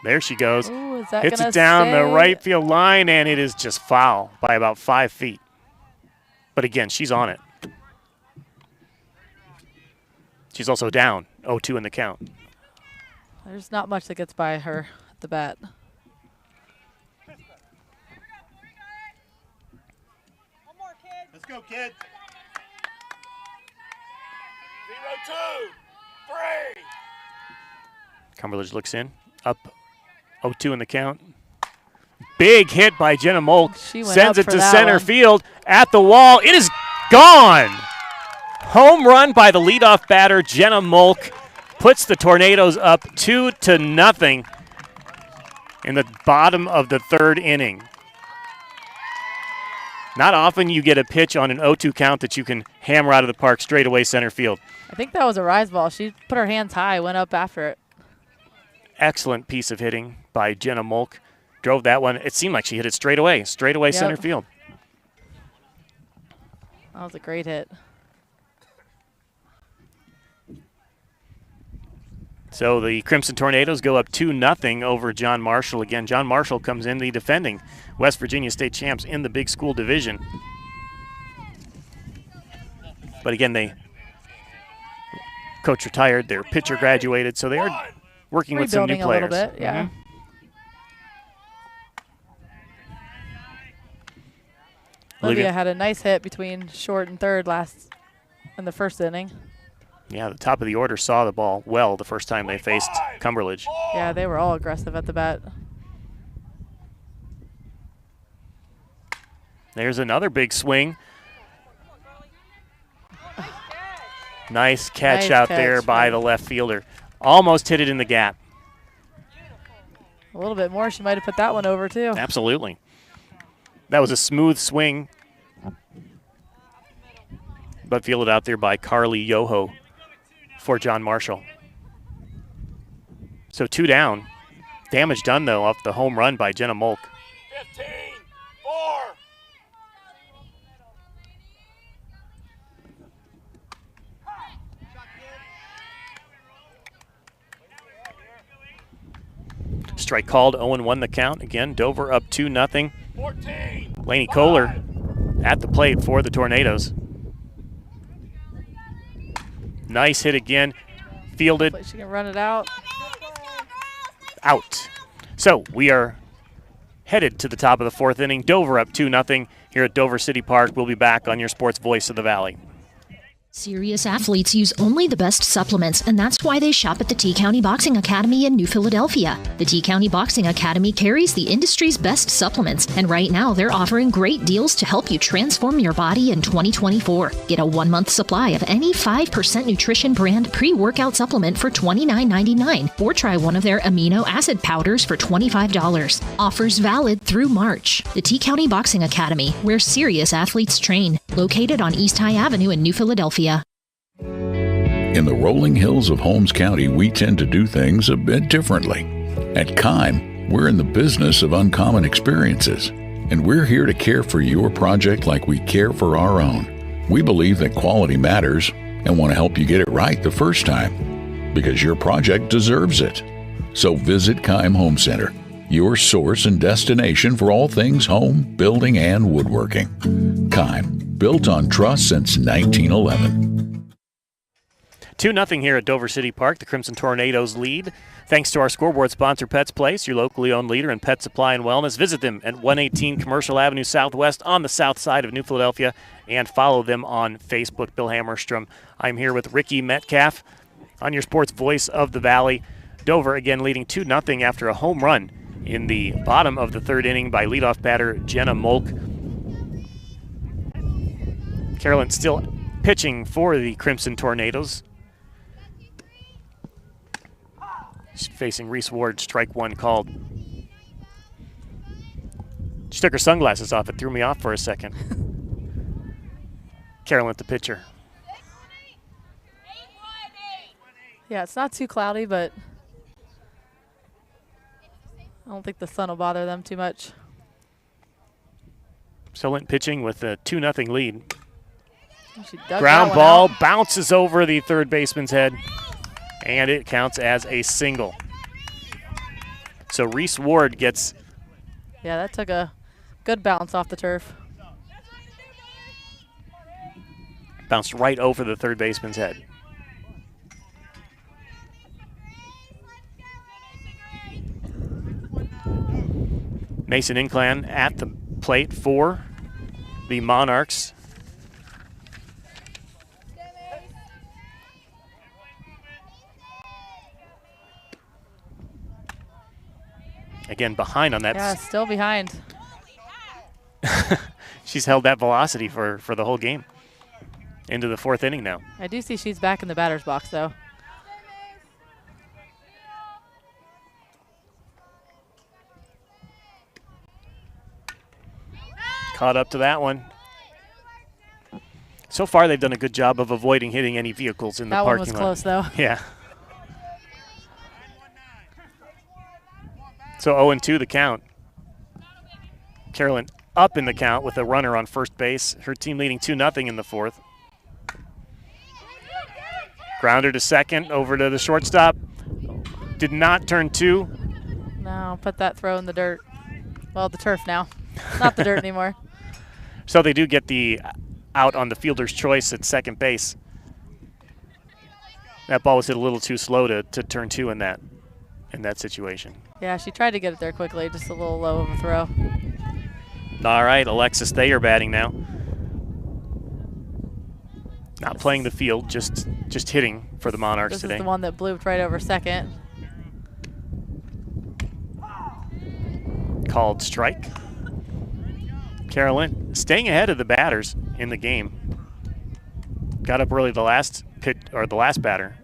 There she goes. Ooh, is that hits gonna it down stay? the right field line, and it is just foul by about 5 feet. But again, she's on it. She's also down 0-2 in the count. There's not much that gets by her at the bat. Let's go, kid. 0-2, 3. Cumberland looks in. Up 0-2 in the count. Big hit by Jenna Molk. Sends it to center field at the wall. It is gone. Home run by the leadoff batter, Jenna Molk. Puts the Tornadoes up 2-0 in the bottom of the 3rd inning. Not often you get a pitch on an 0-2 count that you can hammer out of the park straight away center field. I think that was a rise ball. She put her hands high, went up after it. Excellent piece of hitting by Jenna Molk. Drove that one. It seemed like she hit it straight away center field. That was a great hit. So the Crimson Tornadoes go up 2-0 over John Marshall. Again, John Marshall comes in the defending West Virginia State champs in the big school division. But again, coach retired, their pitcher graduated, so they are working with some new players. A little bit, yeah. Olivia had a nice hit between short and third in the first inning. Yeah, the top of the order saw the ball well the first time they faced Cumberledge. Yeah, they were all aggressive at the bat. There's another big swing. Nice catch out there by the left fielder. Almost hit it in the gap. A little bit more, she might have put that one over too. Absolutely. That was a smooth swing, but fielded out there by Carly Yoho for John Marshall. So 2 down. Damage done, though, off the home run by Jenna Molk. 15-4. Strike called, 0-1 the count. Again, Dover up 2-0. Lainey Kohler at the plate for the Tornadoes. Nice hit again. Fielded. She can run it out. Out. So we are headed to the top of the 4th inning. Dover up 2-0 here at Dover City Park. We'll be back on your sports voice of the Valley. Serious athletes use only the best supplements, and that's why they shop at the T County Boxing Academy in New Philadelphia. The T County Boxing Academy carries the industry's best supplements, and right now they're offering great deals to help you transform your body in 2024. Get a 1-month supply of any 5% nutrition brand pre-workout supplement for $29.99, or try one of their amino acid powders for $25. Offers valid through March. The T County Boxing Academy, where serious athletes train, located on East High Avenue in New Philadelphia. In the rolling hills of Holmes County, we tend to do things a bit differently. At Kime, we're in the business of uncommon experiences, and we're here to care for your project like we care for our own. We believe that quality matters and want to help you get it right the first time, because your project deserves it. So visit Kime Home Center, your source and destination for all things home, building, and woodworking. Kime, built on trust since 1911. 2-0 here at Dover City Park. The Crimson Tornadoes lead. Thanks to our scoreboard sponsor, Pets Place, your locally owned leader in pet supply and wellness. Visit them at 118 Commercial Avenue Southwest on the south side of New Philadelphia, and follow them on Facebook. Bill Hammerstrom. I'm here with Ricky Metcalf on your sports voice of the Valley. Dover again leading 2-0 after a home run in the bottom of the 3rd inning by leadoff batter Jenna Molk. Carolyn still pitching for the Crimson Tornadoes. She's facing Reese Ward, strike 1 called. She took her sunglasses off. It threw me off for a second. Carolyn, the pitcher. Yeah, it's not too cloudy, but I don't think the sun will bother them too much. Solent pitching with a 2-0 lead. Ground ball bounces over the third baseman's head, and it counts as a single. So Reese Ward gets... Yeah, that took a good bounce off the turf. Bounced right over the third baseman's head. Mason Inclan at the plate for the Monarchs. Again, behind on that. Yeah, still behind. She's held that velocity for the whole game. Into the 4th inning now. I do see she's back in the batter's box, though. Caught up to that one. So far, they've done a good job of avoiding hitting any vehicles in the parking lot. That one was close, though. Yeah. So 0-2 the count. Carolyn up in the count with a runner on first base. Her team leading 2-0 in the fourth. Grounder to second, over to the shortstop. Did not turn two. No, put that throw in the dirt. Well, the turf now. Not the dirt anymore. So they do get the out on the fielder's choice at second base. That ball was hit a little too slow to turn two in that situation. Yeah, she tried to get it there quickly, just a little low of a throw. All right, Alexis Thayer batting now. Not playing the field, just hitting for the Monarchs today. This is the one that blooped right over second. Called strike. Carolyn staying ahead of the batters in the game. Got up early the last batter.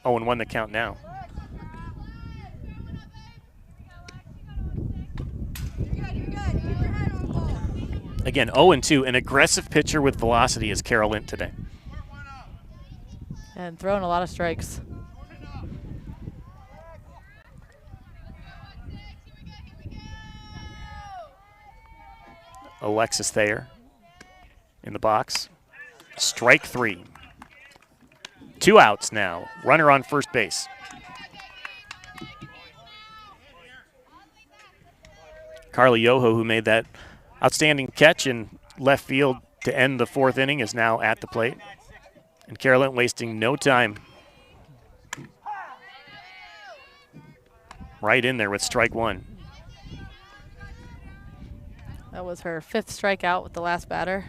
0-1 the count now. Again, 0-2, an aggressive pitcher with velocity is Carolyn today. And throwing a lot of strikes. Alexis Thayer in the box. Strike three. 2 outs now. Runner on first base. Carly Yoho, who made that outstanding catch in left field to end the fourth inning, is now at the plate. And Carolyn wasting no time. Right in there with strike one. That was her 5th strikeout with the last batter.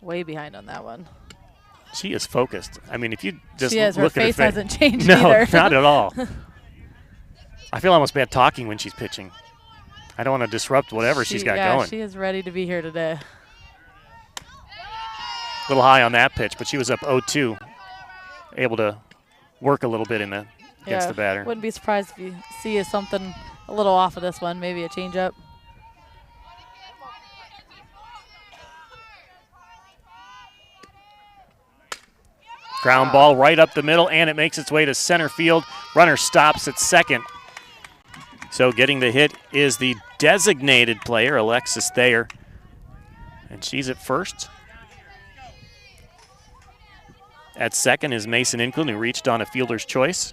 Way behind on that one. She is focused. I mean, if you just she is, look her at her face hasn't changed no, either. Not at all. I feel almost bad talking when she's pitching. I don't want to disrupt whatever she's got going. She is ready to be here today. A little high on that pitch, but she was up 0-2. Able to work a little bit against the batter. Wouldn't be surprised if you see something a little off of this one, maybe a changeup. Ground ball right up the middle, and it makes its way to center field. Runner stops at second. So getting the hit is the designated player, Alexis Thayer. And she's at first. At second is Mason Inclin, who reached on a fielder's choice.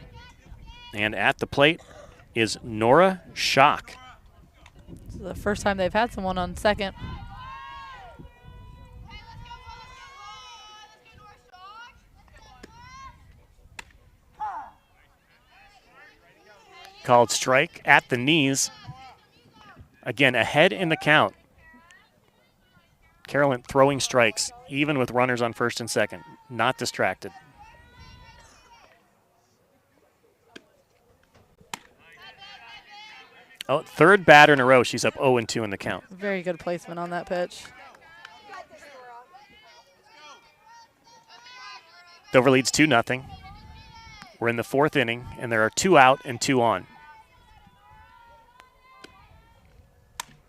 And at the plate is Nora Schock. This is the first time they've had someone on second. Called strike at the knees. Again, ahead in the count. Carolyn throwing strikes, even with runners on first and second. Not distracted. Oh, third batter in a row. She's up 0-2 in the count. Very good placement on that pitch. Dover leads 2-0. We're in the fourth inning, and there are 2 out and 2 on.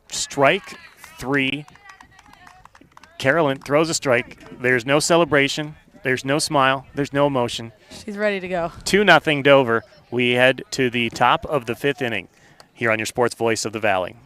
Strike 3. Carolyn throws a strike. There's no celebration. There's no smile. There's no emotion. She's ready to go. 2-0 Dover. We head to the top of the 5th inning here on your sports voice of the Valley.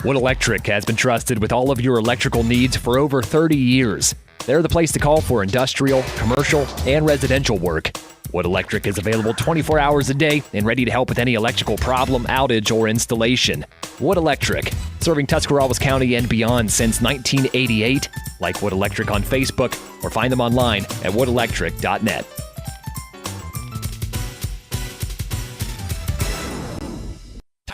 Wood Electric has been trusted with all of your electrical needs for over 30 years. They're the place to call for industrial, commercial, and residential work. Wood Electric is available 24 hours a day and ready to help with any electrical problem, outage, or installation. Wood Electric, serving Tuscarawas County and beyond since 1988. Like Wood Electric on Facebook or find them online at woodelectric.net.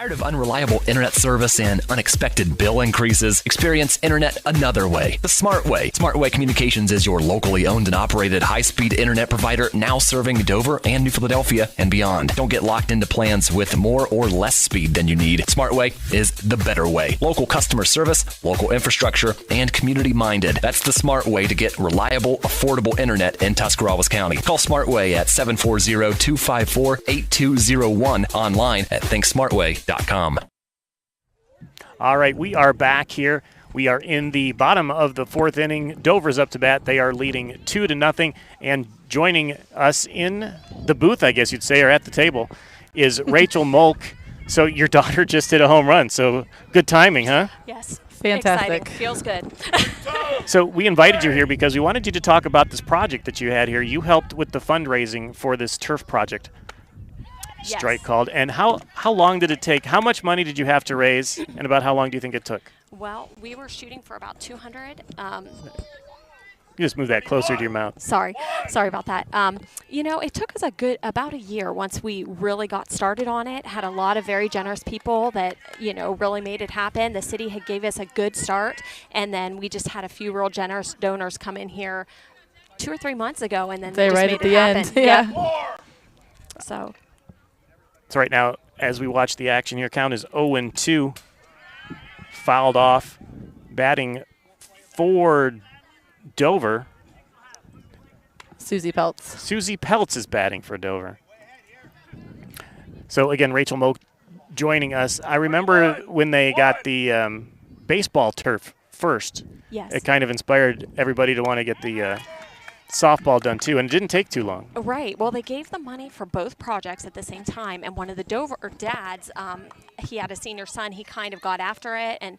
Tired of unreliable internet service and unexpected bill increases? Experience internet another way, the smart way. Smart Way Communications is your locally owned and operated high-speed internet provider now serving Dover and New Philadelphia and beyond. Don't get locked into plans with more or less speed than you need. Smart Way is the better way. Local customer service, local infrastructure, and community-minded. That's the smart way to get reliable, affordable internet in Tuscarawas County. Call Smart Way at 740-254-8201, online at thinksmartway.com. All right, we are back here. We are in the bottom of the fourth inning. Dover's up to bat. They are leading 2-0. And joining us in the booth, I guess you'd say, or at the table, is Rachel Molk. So your daughter just hit a home run. So good timing, huh? Yes. Fantastic. Exciting. Feels good. So we invited you here because we wanted you to talk about this project that you had here. You helped with the fundraising for this turf project. Yes. Strike called. And how long did it take? How much money did you have to raise, and about how long do you think it took? Well, we were shooting for about 200. You just move that closer to your mouth. Sorry about that. It took us about a year once we really got started on it. Had a lot of very generous people that, really made it happen. The city had gave us a good start, and then we just had a few real generous donors come in here 2 or 3 months ago, and then they just right made at the it happen. end. Yeah. So right now, as we watch the action here, count is 0-2. Fouled off. Batting for Dover. Susie Peltz. Susie Peltz is batting for Dover. So, again, Rachel Moak joining us. I remember when they got the baseball turf first. Yes. It kind of inspired everybody to want to get the softball done, too, and it didn't take too long. Right. Well, they gave the money for both projects at the same time, and one of the Dover dads, he had a senior son. He kind of got after it and,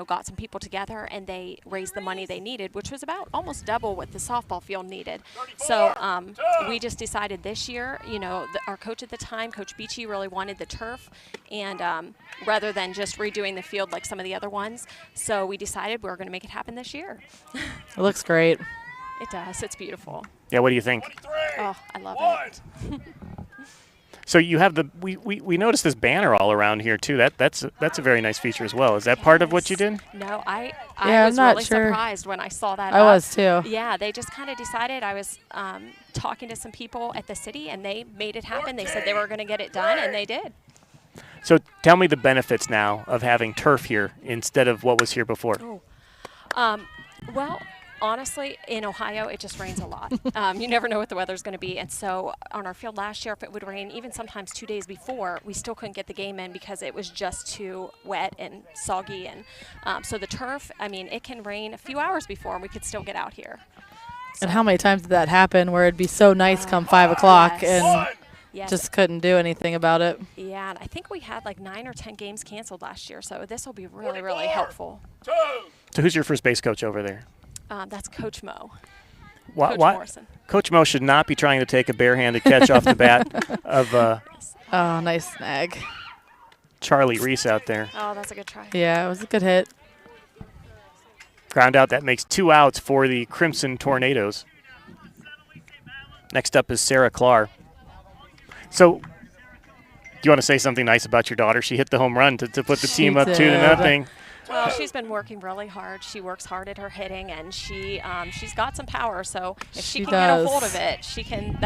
got some people together, and they raised the money they needed, which was about almost double what the softball field needed. So we just decided this year, our coach at the time, Coach Beachy, really wanted the turf, and rather than just redoing the field like some of the other ones, so we decided we were going to make it happen this year. It looks great. It does. It's beautiful. Yeah, what do you think? Oh, I love it. So you have we noticed this banner all around here too. That's a very nice feature as well. Is that part of what you did? No, I I'm was not really sure. surprised when I saw that. I was too. Yeah, they just kind of decided. I was talking to some people at the city, and they made it happen. They said they were going to get it done, and they did. So tell me the benefits now of having turf here instead of what was here before. Well, honestly, in Ohio, it just rains a lot. You never know what the weather's going to be. And so on our field last year, if it would rain even sometimes 2 days before, we still couldn't get the game in because it was just too wet and soggy. And so the turf, it can rain a few hours before, and we could still get out here. And how many times did that happen where it'd be so nice come 5 o'clock and just couldn't do anything about it? Yeah, and I think we had like 9 or 10 games canceled last year, so this will be really, really helpful. So who's your first base coach over there? That's Coach Mo. Coach Morrison. Coach Mo should not be trying to take a barehanded catch off the bat of oh, nice snag. Charlie Reese out there. Oh, that's a good try. Yeah, it was a good hit. Ground out. That makes 2 outs for the Crimson Tornadoes. Next up is Sarah Clark. So, do you want to say something nice about your daughter? She hit the home run to put the team up 2-0. Well, she's been working really hard. She works hard at her hitting, and she's got some power. So if she can get a hold of it, she can.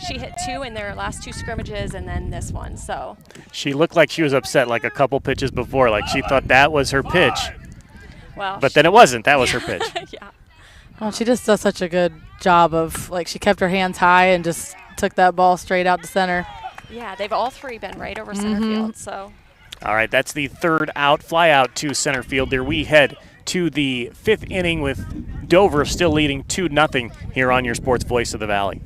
She hit 2 in their last 2 scrimmages, and then this one. So she looked like she was upset like a couple pitches before, like she thought that was her pitch. Well, but then it wasn't. That was her pitch. Yeah. Well, she just does such a good job of she kept her hands high and just took that ball straight out to center. Yeah, they've all 3 been right over center field. So. All right, that's the 3rd out, fly out to center field. There we head to the 5th inning with Dover still leading 2-0 here on your Sports Voice of the Valley.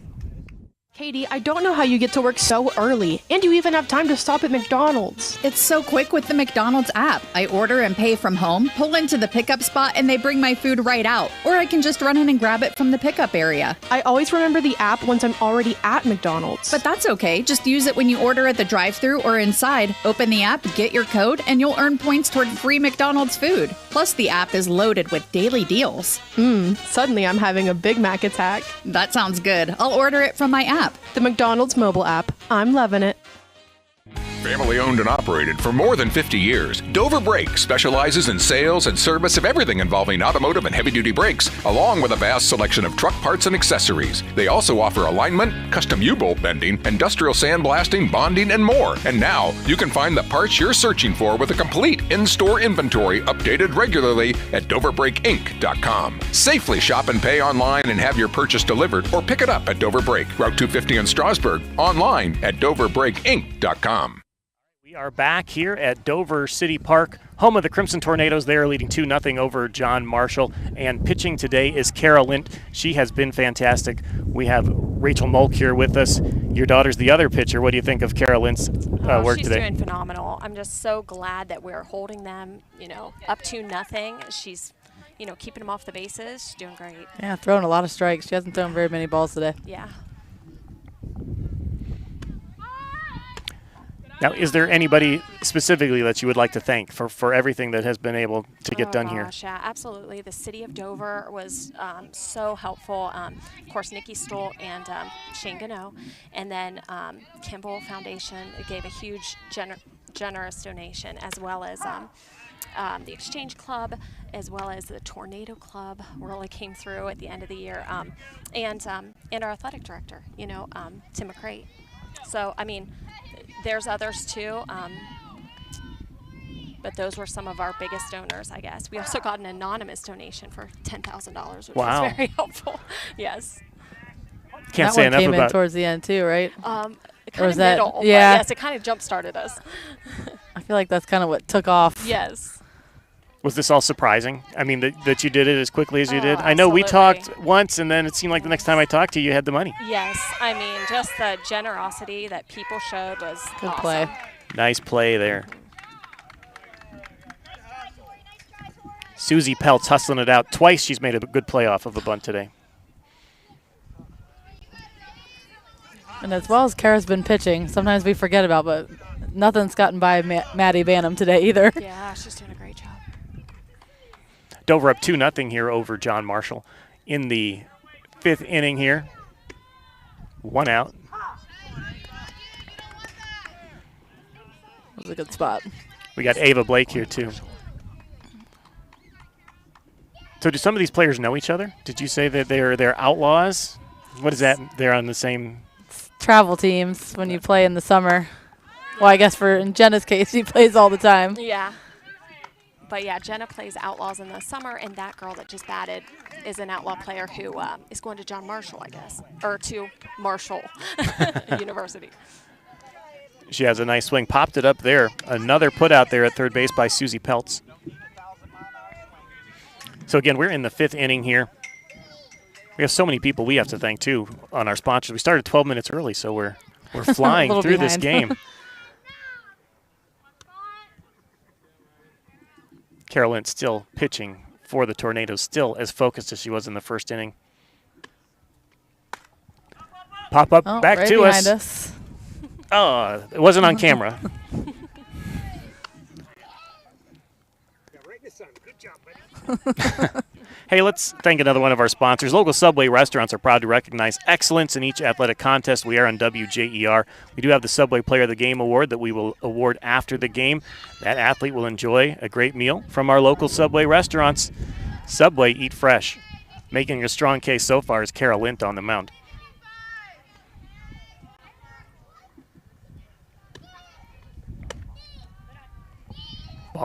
Katie, I don't know how you get to work so early, and you even have time to stop at McDonald's. It's so quick with the McDonald's app. I order and pay from home, pull into the pickup spot, and they bring my food right out. Or I can just run in and grab it from the pickup area. I always remember the app once I'm already at McDonald's. But that's okay. Just use it when you order at the drive-thru or inside. Open the app, get your code, and you'll earn points toward free McDonald's food. Plus, the app is loaded with daily deals. Suddenly I'm having a Big Mac attack. That sounds good. I'll order it from my app. The McDonald's mobile app. I'm loving it. Family owned and operated for more than 50 years, Dover Brake specializes in sales and service of everything involving automotive and heavy-duty brakes, along with a vast selection of truck parts and accessories. They also offer alignment, custom U-bolt bending, industrial sandblasting, bonding, and more. And now, you can find the parts you're searching for with a complete in-store inventory updated regularly at doverbrakeinc.com. Safely shop and pay online and have your purchase delivered, or pick it up at Dover Brake, Route 250 in Strasburg, online at doverbrakeinc.com. We are back here at Dover City Park, home of the Crimson Tornadoes. They are leading 2-0 over John Marshall. And pitching today is Kara Lint. She has been fantastic. We have Rachel Molk here with us. Your daughter's the other pitcher. What do you think of Kara Lint's work she's today? She's doing phenomenal. I'm just so glad that we're holding them, up 2-0. She's, keeping them off the bases. She's doing great. Yeah, throwing a lot of strikes. She hasn't thrown very many balls today. Yeah. Now, is there anybody specifically that you would like to thank for everything that has been able to get done here? Yeah, absolutely. The city of Dover was so helpful. Of course, Nikki Stoll and Shane Gano. And then Kimball Foundation gave a huge generous donation, as well as the Exchange Club, as well as the Tornado Club really came through at the end of the year. And our athletic director, Tim McCrate. So, there's others too, but those were some of our biggest donors, I guess. We also got an anonymous donation for $10,000, which was very helpful. Yes. Can't that say one enough came about in towards the end too, right? Kind or of middle, but yeah. yes, it kind of jump-started us. I feel like that's kind of what took off. Yes. Was this all surprising? That you did it as quickly as you did? I know we talked once, and then it seemed like the next time I talked to you, you had the money. Yes. Just the generosity that people showed was good awesome. play. Nice play there. Susie Peltz hustling it out. Twice she's made a good play off of a bunt today. And as well as Kara's been pitching, sometimes we forget about, but nothing's gotten by Maddie Banham today either. Yeah, she's doing a great job. Dover up 2-0 here over John Marshall in the 5th inning here. 1 out. That was a good spot. We got Ava Blake here too. So do some of these players know each other? Did you say that they're outlaws? What is that? They're on the same travel teams when you play in the summer. Well, I guess in Jenna's case, she plays all the time. Yeah. But yeah, Jenna plays Outlaws in the summer, and that girl that just batted is an Outlaw player who is going to John Marshall, I guess, or to Marshall University. She has a nice swing. Popped it up there. Another put out there at third base by Susie Peltz. So again, we're in the 5th inning here. We have so many people we have to thank too on our sponsors. We started 12 minutes early, so we're flying through this game. Carolyn still pitching for the Tornadoes, still as focused as she was in the 1st inning. Pop up back right to us. Oh, it wasn't on camera. Hey, let's thank another one of our sponsors. Local Subway restaurants are proud to recognize excellence in each athletic contest. We are on WJER. We do have the Subway Player of the Game award that we will award after the game. That athlete will enjoy a great meal from our local Subway restaurants. Subway, eat fresh. Making a strong case so far is Kara Lint on the mound.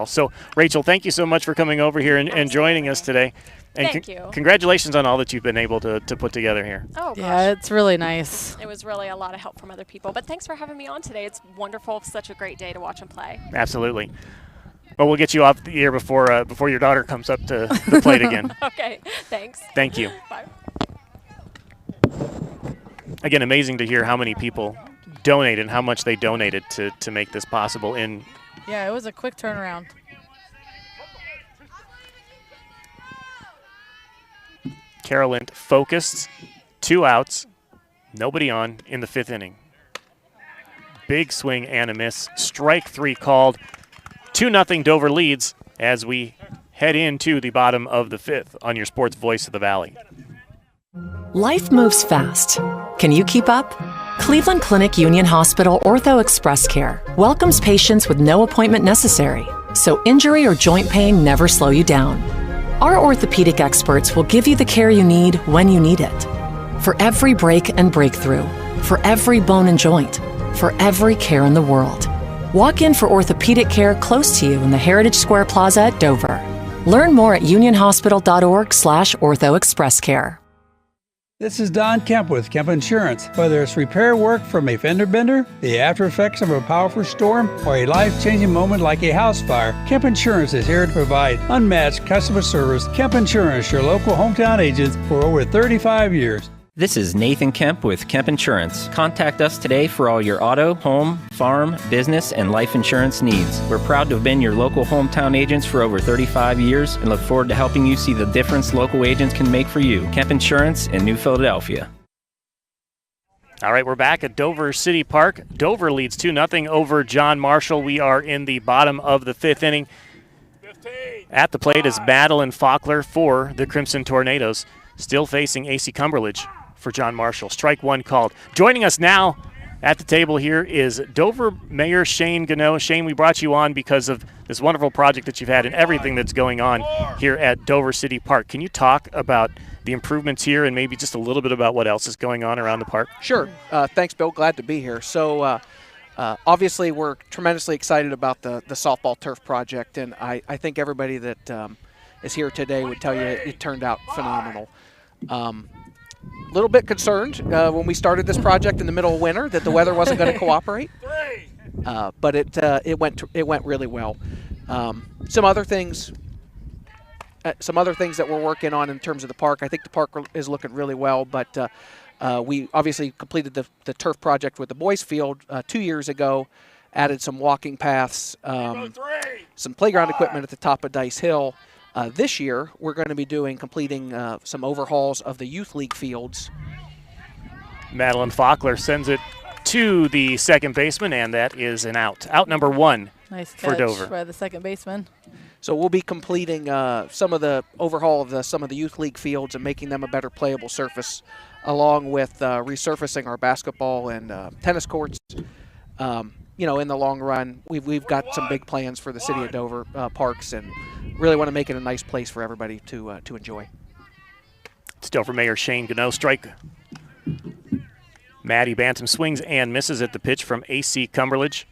So, Rachel, thank you so much for coming over here and joining us today. And Thank you. Congratulations on all that you've been able to put together here. Oh, gosh. Yeah, it's really nice. It was really a lot of help from other people. But thanks for having me on today. It's wonderful. Such a great day to watch them play. Absolutely. Well, we'll get you off the air before your daughter comes up to the plate again. Okay, thanks. Thank you. Bye. Again, amazing to hear how many people donated and how much they donated to make this possible. Yeah, it was a quick turnaround. Kara Lint focused, 2 outs, nobody on in the 5th inning. Big swing and a miss. Strike 3 called. 2-0 Dover leads as we head into the bottom of the 5th on your sports voice of the Valley. Life moves fast. Can you keep up? Cleveland Clinic Union Hospital Ortho Express Care welcomes patients with no appointment necessary, so injury or joint pain never slow you down. Our orthopedic experts will give you the care you need when you need it. For every break and breakthrough, for every bone and joint, for every care in the world. Walk in for orthopedic care close to you in the Heritage Square Plaza at Dover. Learn more at unionhospital.org/orthoexpresscare. This is Don Kemp with Kemp Insurance. Whether it's repair work from a fender bender, the after effects of a powerful storm, or a life-changing moment like a house fire, Kemp Insurance is here to provide unmatched customer service. Kemp Insurance, your local hometown agents for over 35 years. This is Nathan Kemp with Kemp Insurance. Contact us today for all your auto, home, farm, business, and life insurance needs. We're proud to have been your local hometown agents for over 35 years and look forward to helping you see the difference local agents can make for you. Kemp Insurance in New Philadelphia. All right, we're back at Dover City Park. Dover leads 2-0 over John Marshall. We are in the bottom of the 5th inning. At the plate is Madeline Faulkner for the Crimson Tornadoes, still facing AC Cumberledge for John Marshall. Strike one called. Joining us now at the table here is Dover Mayor Shane Gano. Shane, we brought you on because of this wonderful project that you've had and everything that's going on here at Dover City Park. Can you talk about the improvements here and maybe just a little bit about what else is going on around the park? Sure. Thanks, Bill. Glad to be here. So obviously we're tremendously excited about the softball turf project, and I think everybody that is here today would tell you it turned out phenomenal. A little bit concerned when we started this project in the middle of winter that the weather wasn't going to cooperate, but it went really well. Some other things that we're working on in terms of the park. I think the park is looking really well, but we obviously completed the turf project with the boys field 2 years ago, added some walking paths, some playground equipment at the top of Dice Hill. This year, we're going to be completing some overhauls of the youth league fields. Madeline Faulkner sends it to the second baseman, and that is an out. Out number one for Dover. By the second baseman. So we'll be completing some of the overhaul of some of the youth league fields and making them a better playable surface, along with resurfacing our basketball and tennis courts. In the long run, we've got some big plans for the city of Dover parks, and really want to make it a nice place for everybody to enjoy. It's Dover Mayor Shane Gano. Strike. Maddie Bantam swings and misses at the pitch from AC Cumberledge.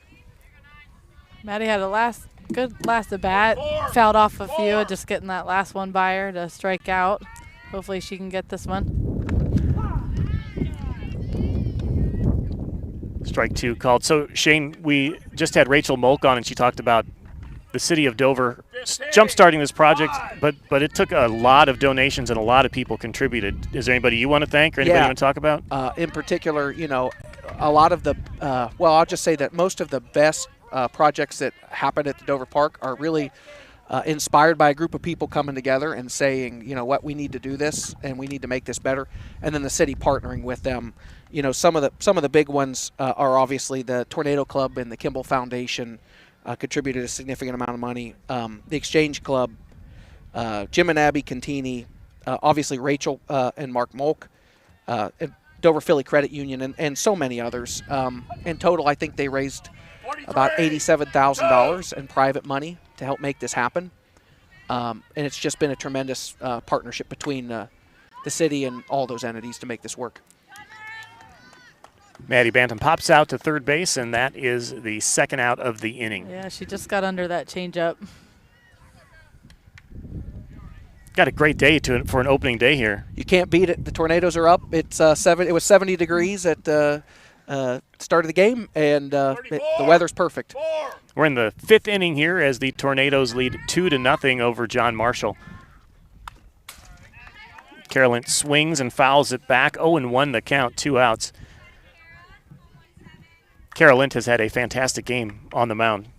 Maddie had a good last at bat, fouled off a few, just getting that last one by her to strike out. Hopefully she can get this one. Strike two called. So, Shane, we just had Rachel Molk on, and she talked about the city of Dover jump-starting this project, but it took a lot of donations and a lot of people contributed. Is there anybody you want to thank or anybody you want to talk about? In particular, a lot of the I'll just say that most of the best projects that happen at the Dover Park are really inspired by a group of people coming together and saying, what, we need to do this and we need to make this better, and then the city partnering with them. Some of the big ones are obviously the Tornado Club and the Kimball Foundation contributed a significant amount of money. The Exchange Club, Jim and Abby Contini, obviously Rachel and Mark Molk, and Dover Philly Credit Union, and so many others. In total, I think they raised about $87,000 in private money to help make this happen. And it's just been a tremendous partnership between the city and all those entities to make this work. Maddie Bantam pops out to third base, and that is the second out of the inning. Yeah, she just got under that changeup. Got a great day for an opening day here. You can't beat it. The Tornadoes are up. It was 70 degrees at the start of the game, and the weather's perfect. We're in the fifth inning here as the Tornadoes lead 2-0 over John Marshall. Carolyn swings and fouls it back. 0-1 the count, 2 outs. Carolyn has had a fantastic game on the mound.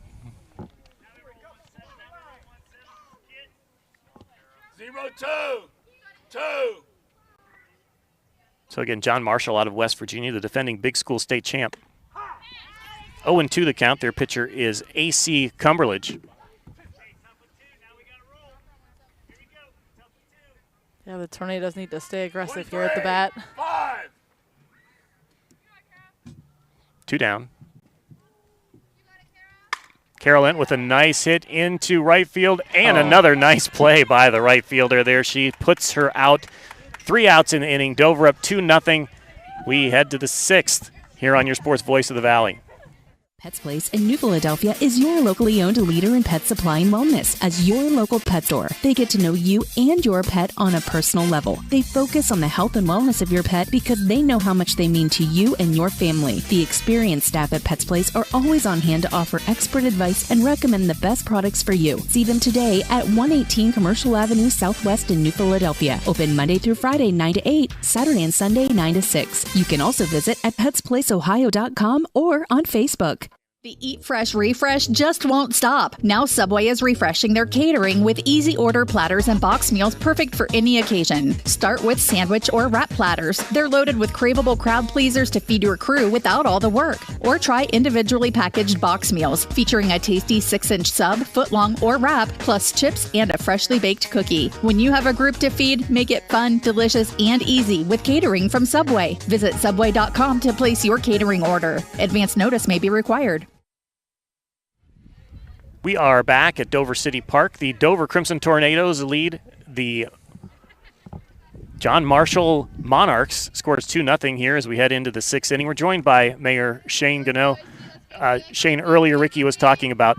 0-2. So again, John Marshall out of West Virginia, the defending Big School State champ. 0-2 the count. Their pitcher is AC Cumberledge. Yeah, the Tornadoes need to stay aggressive here at the bat. 2 down. Carolyn with a nice hit into right field, and another nice play by the right fielder there. She puts her out. 3 outs in the inning. Dover up 2-0. We head to the 6th here on your Sports Voice of the Valley. Pets Place in New Philadelphia is your locally owned leader in pet supply and wellness. As your local pet store, they get to know you and your pet on a personal level. They focus on the health and wellness of your pet because they know how much they mean to you and your family. The experienced staff at Pets Place are always on hand to offer expert advice and recommend the best products for you. See them today at 118 Commercial Avenue Southwest in New Philadelphia. Open Monday through Friday 9 to 8, Saturday and Sunday 9 to 6. You can also visit at petsplaceohio.com or on Facebook. The Eat Fresh refresh just won't stop. Now Subway is refreshing their catering with easy order platters and box meals perfect for any occasion. Start with sandwich or wrap platters. They're loaded with craveable crowd pleasers to feed your crew without all the work. Or try individually packaged box meals featuring a tasty 6-inch sub, footlong, or wrap, plus chips and a freshly baked cookie. When you have a group to feed, make it fun, delicious, and easy with catering from Subway. Visit subway.com to place your catering order. Advance notice may be required. We are back at Dover City Park. The Dover Crimson Tornadoes lead the John Marshall Monarchs. Scores 2-0 here as we head into the 6th inning. We're joined by Mayor Shane Gano. Shane, earlier Ricky was talking about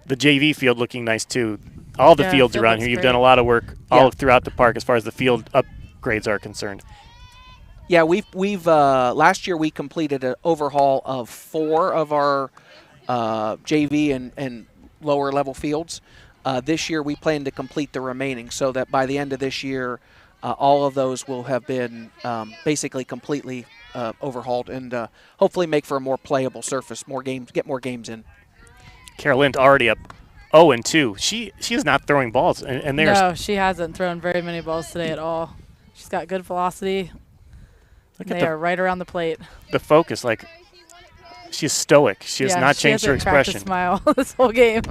the JV field looking nice too. All the fields around here. You've done a lot of work all throughout the park as far as the field upgrades are concerned. Yeah, we've last year we completed an overhaul of 4 of our JV and lower level fields. This year we plan to complete the remaining so that by the end of this year all of those will have been basically completely overhauled and hopefully make for a more playable surface, get more games in. Carolyn already up 0-2. She is not throwing balls and no, she hasn't thrown very many balls today at all. She's got good velocity. They are right around the plate. The focus, like she's stoic. She has not changed her expression. Smile this whole game.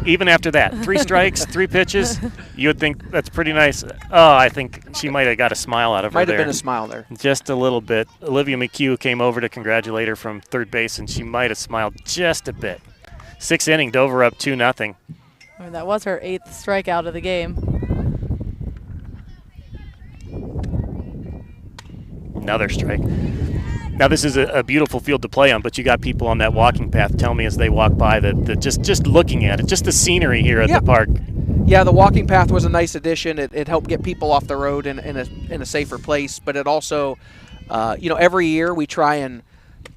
Even after that, 3 strikes, 3 pitches, you would think that's pretty nice. Oh, I think she might have got a smile out of her there. Might have been a smile there. Just a little bit. Olivia McHugh came over to congratulate her from third base, and she might have smiled just a bit. 6th inning, Dover up 2-0. I mean, that was her 8th strikeout of the game. Another strike. Now, this is a beautiful field to play on, but you got people on that walking path tell me as they walk by that just looking at it, just the scenery here at the park. Yeah, the walking path was a nice addition. It helped get people off the road in a safer place, but it also, every year we try and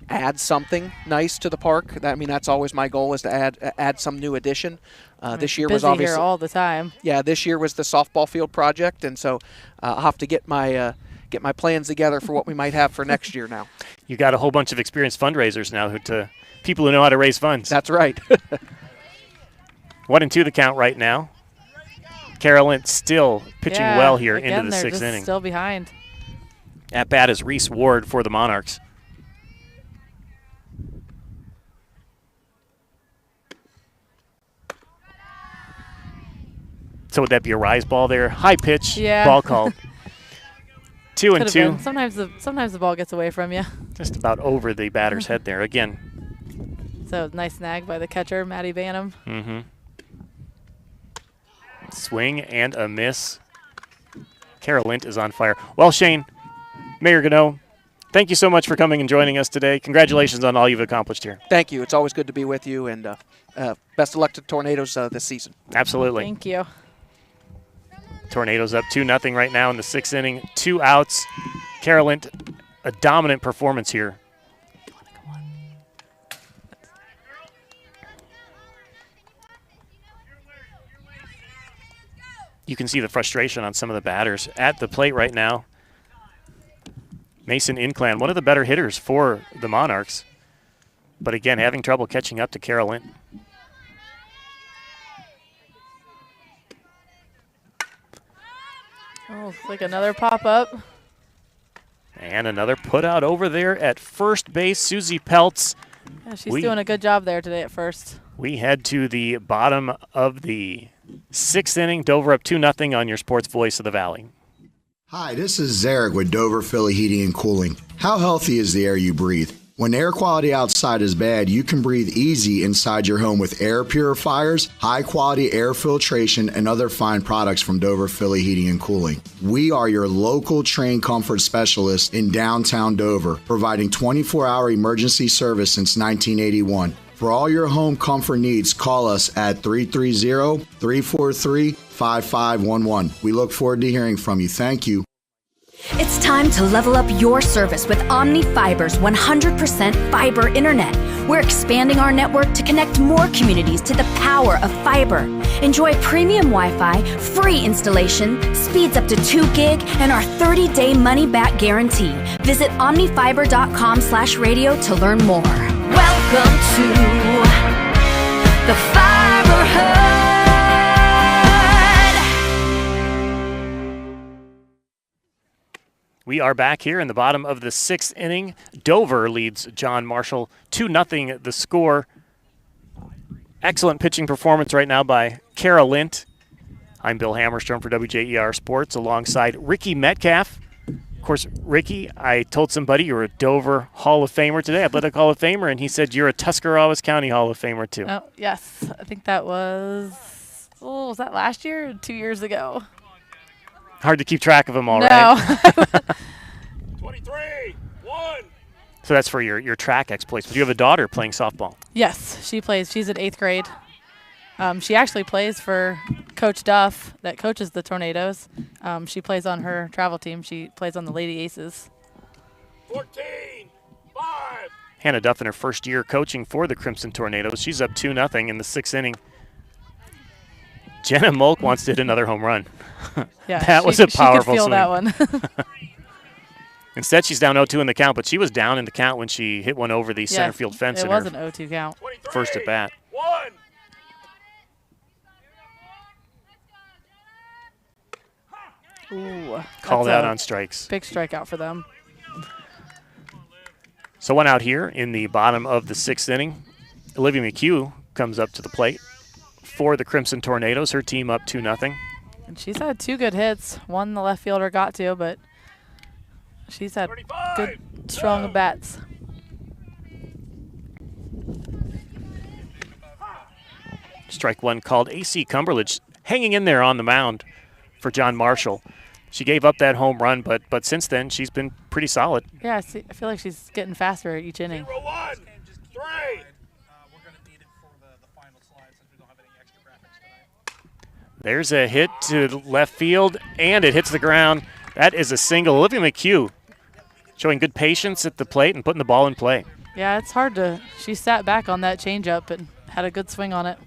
add something nice to the park. I mean, that's always my goal is to add some new addition. This year was obviously here all the time. Yeah, this year was the softball field project, and so I'll have to get my plans together for what we might have for next year now. You got a whole bunch of experienced fundraisers now, people who know how to raise funds. That's right. 1-2 the count right now. Carolyn still pitching well here into the 6th inning. Still behind. At bat is Reese Ward for the Monarchs. So would that be a rise ball there? High pitch, ball called. 2-2. Sometimes the ball gets away from you. Just about over the batter's head there again. So nice snag by the catcher, Maddie Banham. Mm-hmm. Swing and a miss. Carolyn is on fire. Well, Shane, Mayor Gano, thank you so much for coming and joining us today. Congratulations on all you've accomplished here. Thank you. It's always good to be with you, and best of luck to Tornadoes this season. Absolutely. Thank you. Tornadoes up 2-0 right now in the 6th inning. 2 outs. Carolyn, a dominant performance here. You can see the frustration on some of the batters at the plate right now. Mason Inclan, one of the better hitters for the Monarchs, but again, having trouble catching up to Carolyn. Oh, it's like another pop-up. And another put out over there at first base, Susie Peltz. Yeah, she's doing a good job there today at first. We head to the bottom of the 6th inning. Dover up 2-0 on your Sports Voice of the Valley. Hi, this is Zarek with Dover Philly Heating and Cooling. How healthy is the air you breathe? When air quality outside is bad, you can breathe easy inside your home with air purifiers, high-quality air filtration, and other fine products from Dover Philly Heating and Cooling. We are your local trained comfort specialist in downtown Dover, providing 24-hour emergency service since 1981. For all your home comfort needs, call us at 330-343-5511. We look forward to hearing from you. Thank you. It's time to level up your service with Omni Fiber's 100% fiber internet. We're expanding our network to connect more communities to the power of fiber. Enjoy premium Wi-Fi, free installation, speeds up to 2 gig, and our 30-day money-back guarantee. Visit omnifiber.com/radio to learn more. Welcome to the Fiber Hub. We are back here in the bottom of the 6th inning. Dover leads John Marshall 2-0 the score. Excellent pitching performance right now by Kara Lint. I'm Bill Hammerstrom for WJER Sports alongside Ricky Metcalf. Of course, Ricky, I told somebody you were a Dover Hall of Famer today, Athletic Hall of Famer, and he said you're a Tuscarawas County Hall of Famer too. Oh, yes. I think that was that last year or 2 years ago? Hard to keep track of them all, no. right? 23, 1. So that's for your track exploits. But you have a daughter playing softball. Yes, she plays. She's in 8th grade. She actually plays for Coach Duff that coaches the Tornadoes. She plays on her travel team. She plays on the Lady Aces. 14, 5. Hannah Duff in her first year coaching for the Crimson Tornadoes. She's up 2-0 in the 6th inning. Jenna Molk wants to hit another home run. Yeah, that was a powerful she could feel swing. that one. Instead, she's down 0-2 in the count, but she was down in the count when she hit one over the center field fence. It was an 0-2 count. First at bat. 1. Ooh, Called out on strikes. Big strikeout for them. So one out here in the bottom of the 6th inning. Olivia McHugh comes up to the plate for the Crimson Tornadoes. Her team up 2-0. And she's had 2 good hits. One the left fielder got to, but she's had good, strong bats. Strike one called. AC Cumberledge hanging in there on the mound for John Marshall. She gave up that home run, but since then she's been pretty solid. Yeah, I feel like she's getting faster each inning. 0-1, 3. There's a hit to left field, and it hits the ground. That is a single. Olivia McHugh showing good patience at the plate and putting the ball in play. Yeah, it's hard to – she sat back on that changeup and had a good swing on it.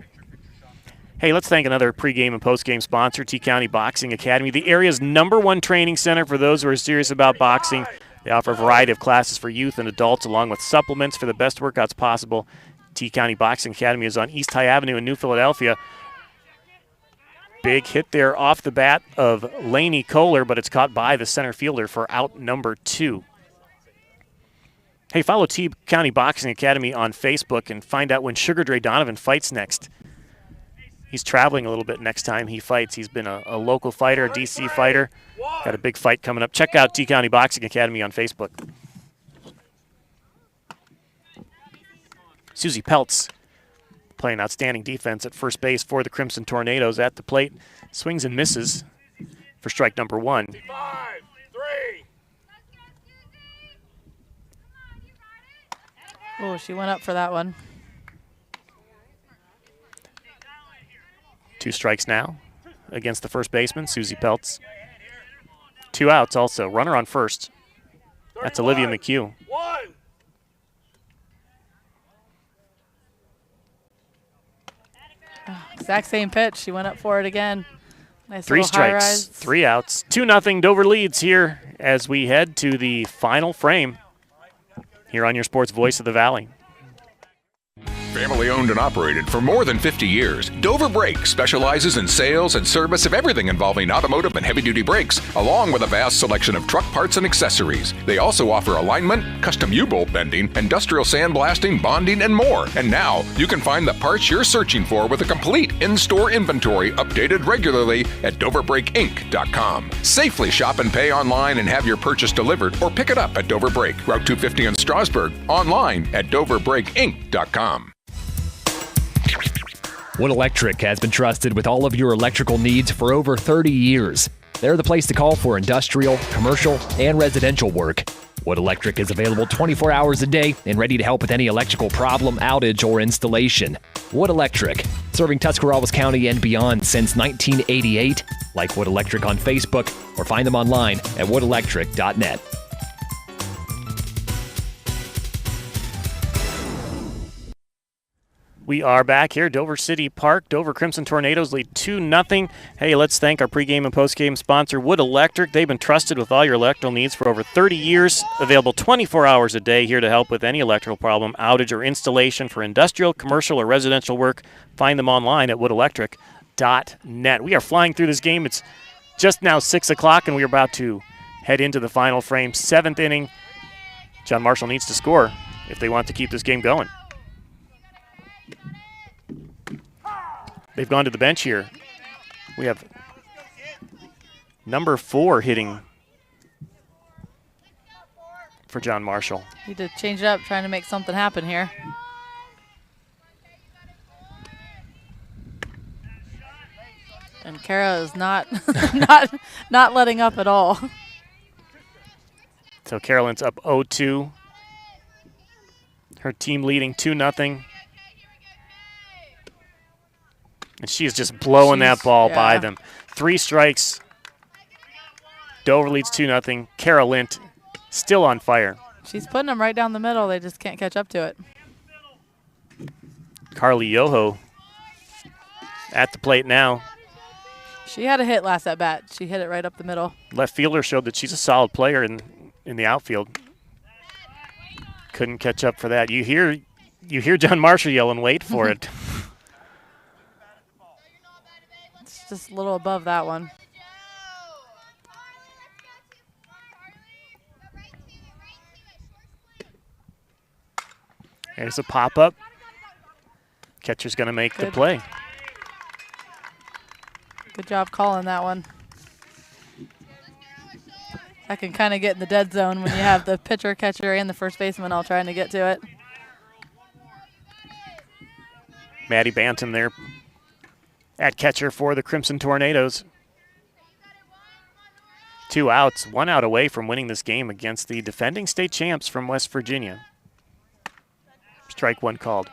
Hey, let's thank another pregame and postgame sponsor, T-County Boxing Academy, the area's #1 training center for those who are serious about boxing. They offer a variety of classes for youth and adults, along with supplements for the best workouts possible. T-County Boxing Academy is on East High Avenue in New Philadelphia. Big hit there off the bat of Lainey Kohler, but it's caught by the center fielder for out number 2. Hey, follow T-County Boxing Academy on Facebook and find out when Sugar Dre Donovan fights next. He's traveling a little bit next time he fights. He's been a local fighter, a DC fighter. Got a big fight coming up. Check out T-County Boxing Academy on Facebook. Susie Peltz playing outstanding defense at first base for the Crimson Tornadoes at the plate. Swings and misses for strike number 1. 5, 3. Oh, she went up for that one. 2 strikes now against the first baseman, Susie Peltz. 2 outs also. Runner on first. That's Olivia McHugh. 1. Exact same pitch. She went up for it again. Nice 3 little high strikes, rise. 3 outs. 2-0 Dover leads here as we head to the final frame here on your Sports Voice of the Valley. Family owned and operated for more than 50 years, Dover Brake specializes in sales and service of everything involving automotive and heavy-duty brakes, along with a vast selection of truck parts and accessories. They also offer alignment, custom U-bolt bending, industrial sandblasting, bonding, and more. And now, you can find the parts you're searching for with a complete in-store inventory updated regularly at DoverBrakeInc.com. Safely shop and pay online and have your purchase delivered, or pick it up at Dover Brake, Route 250 in Strasburg, online at DoverBrakeInc.com. Wood Electric has been trusted with all of your electrical needs for over 30 years. They're the place to call for industrial, commercial, and residential work. Wood Electric is available 24 hours a day and ready to help with any electrical problem, outage, or installation. Wood Electric, serving Tuscarawas County and beyond since 1988. Like Wood Electric on Facebook or find them online at woodelectric.net. We are back here, Dover City Park. Dover Crimson Tornadoes lead 2-0. Hey, let's thank our pregame and postgame sponsor, Wood Electric. They've been trusted with all your electrical needs for over 30 years. Available 24 hours a day, here to help with any electrical problem, outage, or installation for industrial, commercial, or residential work. Find them online at woodelectric.net. We are flying through this game. It's just now 6 o'clock, and we are about to head into the final frame. 7th inning. John Marshall needs to score if they want to keep this game going. They've gone to the bench here. We have number 4 hitting for John Marshall. Need to change it up, trying to make something happen here. And Kara is not not letting up at all. So Carolyn's up 0-2. Her team leading 2-0. And she is just blowing that ball by them. 3 strikes. Dover leads 2-0. Kara Lint still on fire. She's putting them right down the middle. They just can't catch up to it. Carly Yoho at the plate now. She had a hit last at bat. She hit it right up the middle. Left fielder showed that she's a solid player in the outfield. Couldn't catch up for that. You hear John Marshall yelling, "Wait for it." Just a little above that one. There's a pop-up. Catcher's going to make the play. Good job calling that one. That can kind of get in the dead zone when you have the pitcher, catcher, and the first baseman all trying to get to it. Maddie Bantam there at catcher for the Crimson Tornadoes. 2 outs, 1 out away from winning this game against the defending state champs from West Virginia. Strike 1 called.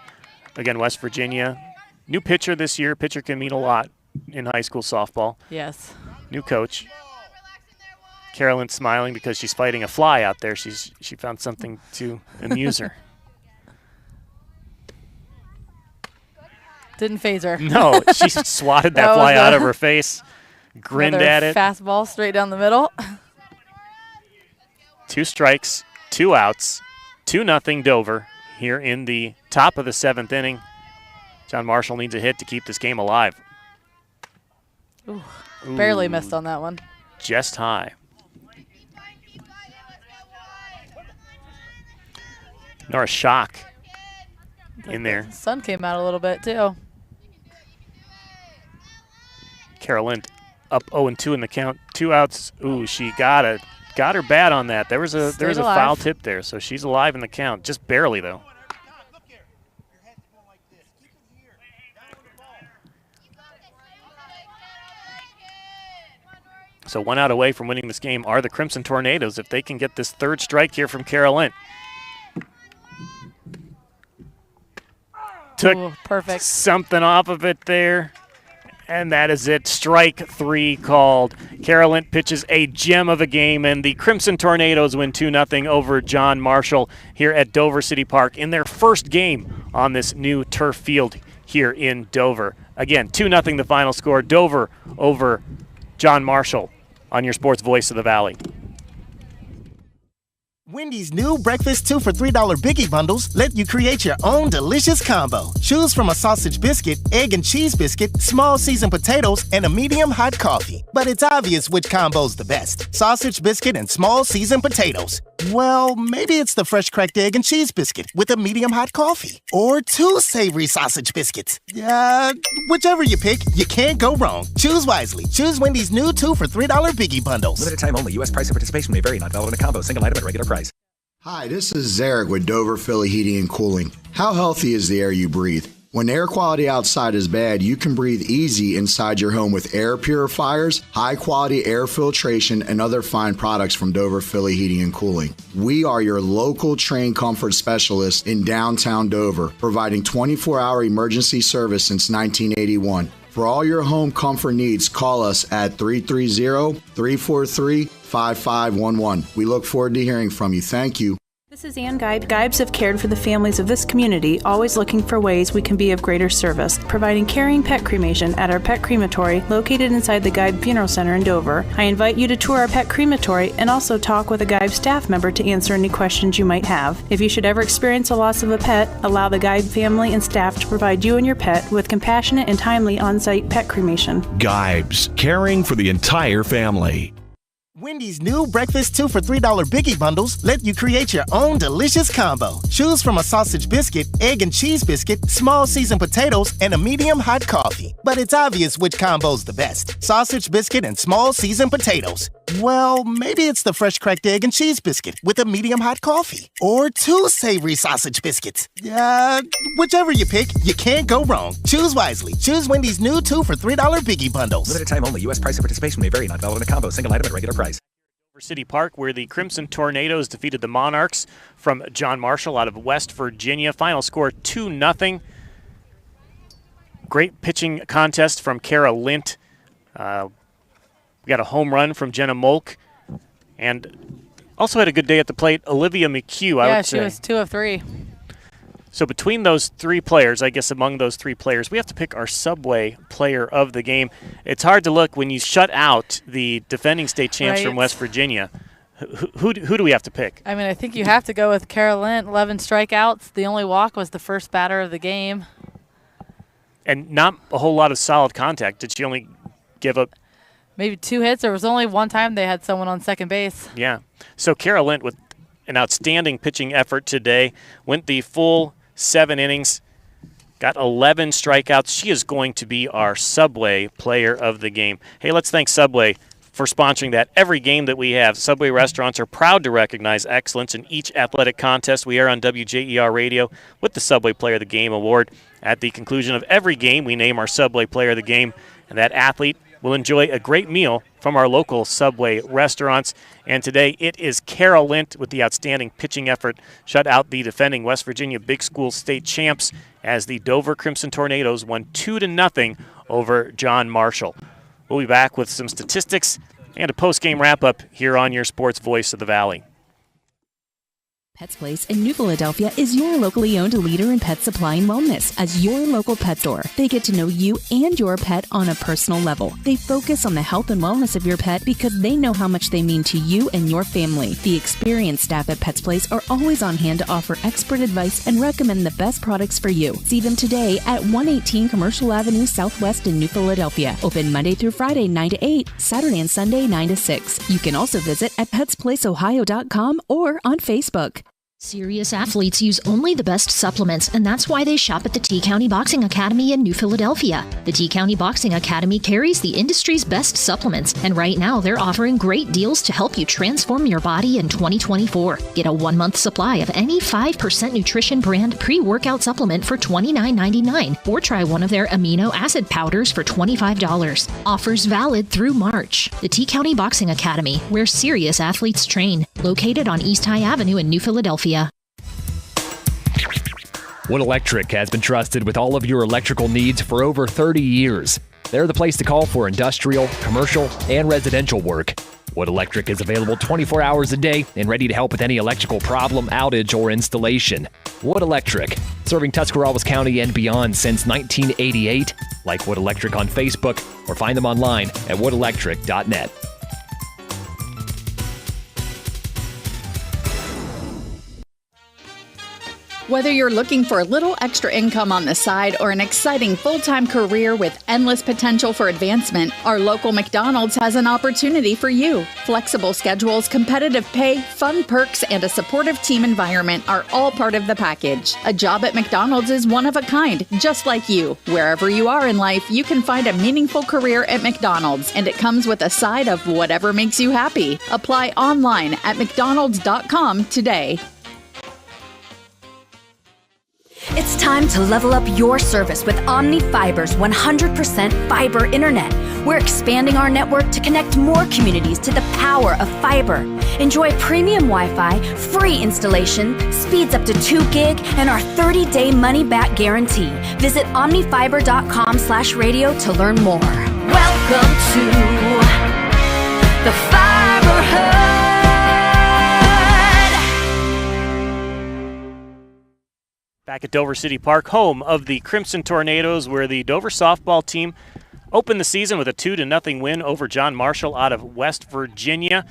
Again, West Virginia, new pitcher this year. Pitcher can mean a lot in high school softball. Yes. New coach. Carolyn's smiling because she's fighting a fly out there. She found something to amuse her. Didn't phase her. No, she swatted that fly out of her face, grinned at it. Fastball straight down the middle. 2 strikes, 2 outs, 2-0 Dover here in the top of the 7th inning. John Marshall needs a hit to keep this game alive. Ooh, barely missed on that one. Just high. Nora Schock in there. The sun came out a little bit too. Carolyn up 0-2 in the count. 2 outs. Ooh, she got her bat on that. There was a foul tip there, so she's alive in the count. Just barely though. So 1 out away from winning this game are the Crimson Tornadoes if they can get this 3rd strike here from Carolyn. Took perfect. Something off of it there. And that is it. Strike 3 called. Carolyn pitches a gem of a game, and the Crimson Tornadoes win 2-0 over John Marshall here at Dover City Park in their first game on this new turf field here in Dover. Again, 2-0 the final score. Dover over John Marshall on your Sports Voice of the Valley. Wendy's new breakfast 2 for $3 Biggie Bundles let you create your own delicious combo. Choose from a sausage biscuit, egg and cheese biscuit, small seasoned potatoes, and a medium hot coffee. But it's obvious which combo's the best. Sausage biscuit and small seasoned potatoes. Well, maybe it's the fresh cracked egg and cheese biscuit with a medium hot coffee. Or 2 savory sausage biscuits. Whichever you pick, you can't go wrong. Choose wisely. Choose Wendy's new 2 for $3 Biggie Bundles. Limited time only. U.S. price and participation may vary. Not valid in a combo. Single item at regular price. Hi, this is Zarek with Dover Philly Heating and Cooling. How healthy is the air you breathe? When air quality outside is bad, you can breathe easy inside your home with air purifiers, high-quality air filtration, and other fine products from Dover Philly Heating and Cooling. We are your local trained comfort specialists in downtown Dover, providing 24-hour emergency service since 1981. For all your home comfort needs, call us at 330-343-5511. We look forward to hearing from you. Thank you. This is Ann Geib. Geibs have cared for the families of this community, always looking for ways we can be of greater service, providing caring pet cremation at our pet crematory located inside the Geib Funeral Center in Dover. I invite you to tour our pet crematory and also talk with a Geib staff member to answer any questions you might have. If you should ever experience a loss of a pet, allow the Geib family and staff to provide you and your pet with compassionate and timely on-site pet cremation. Geibs, caring for the entire family. Wendy's new breakfast 2 for $3 Biggie Bundles let you create your own delicious combo. Choose from a sausage biscuit, egg and cheese biscuit, small seasoned potatoes, and a medium hot coffee. But it's obvious which combo's the best. Sausage biscuit and small seasoned potatoes. Well, maybe it's the fresh cracked egg and cheese biscuit with a medium hot coffee. Or 2 savory sausage biscuits. Whichever you pick, you can't go wrong. Choose wisely. Choose Wendy's new 2 for $3 Biggie Bundles. Limited time only. U.S. price and participation may vary. Not valid in a combo. Single item at regular price. Dover City Park, where the Crimson Tornadoes defeated the Monarchs from John Marshall out of West Virginia. Final score 2-0. Great pitching contest from Kara Lint. We got a home run from Jenna Molk. And also had a good day at the plate, Olivia McHugh, I would say. Yeah, she was 2 of 3. So between those 3 players, I guess among those 3 players, we have to pick our Subway player of the game. It's hard to look when you shut out the defending state champs from West Virginia. Who do we have to pick? I mean, I think you have to go with Kara Lint, 11 strikeouts. The only walk was the first batter of the game. And not a whole lot of solid contact. Did she only give up? Maybe 2 hits. There was only one time they had someone on second base. Yeah. So Kara Lint with an outstanding pitching effort today. Went the full 7 innings. Got 11 strikeouts. She is going to be our Subway player of the game. Hey, let's thank Subway for sponsoring that. Every game that we have, Subway restaurants are proud to recognize excellence in each athletic contest. We are on WJER Radio with the Subway Player of the Game award. At the conclusion of every game, we name our Subway Player of the Game, and that athlete will enjoy a great meal from our local Subway restaurants. And today it is Kara Lint with the outstanding pitching effort. Shut out the defending West Virginia Big School State champs as the Dover Crimson Tornadoes won 2-0 over John Marshall. We'll be back with some statistics and a post-game wrap-up here on your Sports Voice of the Valley. Pets Place in New Philadelphia is your locally owned leader in pet supply and wellness. As your local pet store, they get to know you and your pet on a personal level. They focus on the health and wellness of your pet because they know how much they mean to you and your family. The experienced staff at Pets Place are always on hand to offer expert advice and recommend the best products for you. See them today at 118 Commercial Avenue Southwest in New Philadelphia. Open Monday through Friday 9 to 8, Saturday and Sunday 9 to 6. You can also visit at petsplaceohio.com or on Facebook. Serious athletes use only the best supplements, and that's why they shop at the T County Boxing Academy in New Philadelphia. The T County Boxing Academy carries the industry's best supplements, and right now they're offering great deals to help you transform your body in 2024. Get a 1-month supply of any 5% nutrition brand pre-workout supplement for $29.99, or try one of their amino acid powders for $25. Offers valid through March. The T County Boxing Academy, where serious athletes train. Located on East High Avenue in New Philadelphia. Wood Electric has been trusted with all of your electrical needs for over 30 years. They're the place to call for industrial, commercial, and residential work. Wood Electric is available 24 hours a day and ready to help with any electrical problem, outage, or installation. Wood Electric, serving Tuscarawas County and beyond since 1988. Like Wood Electric on Facebook or find them online at woodelectric.net. Whether you're looking for a little extra income on the side or an exciting full-time career with endless potential for advancement, our local McDonald's has an opportunity for you. Flexible schedules, competitive pay, fun perks, and a supportive team environment are all part of the package. A job at McDonald's is one of a kind, just like you. Wherever you are in life, you can find a meaningful career at McDonald's, and it comes with a side of whatever makes you happy. Apply online at mcdonalds.com today. It's time to level up your service with Omni Fiber's 100% fiber internet. We're expanding our network to connect more communities to the power of fiber. Enjoy premium Wi-Fi, free installation, speeds up to 2 gig, and our 30-day money-back guarantee. Visit omnifiber.com/radio to learn more. Welcome to the Fiber Hub. Back at Dover City Park, home of the Crimson Tornadoes, where the Dover softball team opened the season with a 2-0 win over John Marshall out of West Virginia.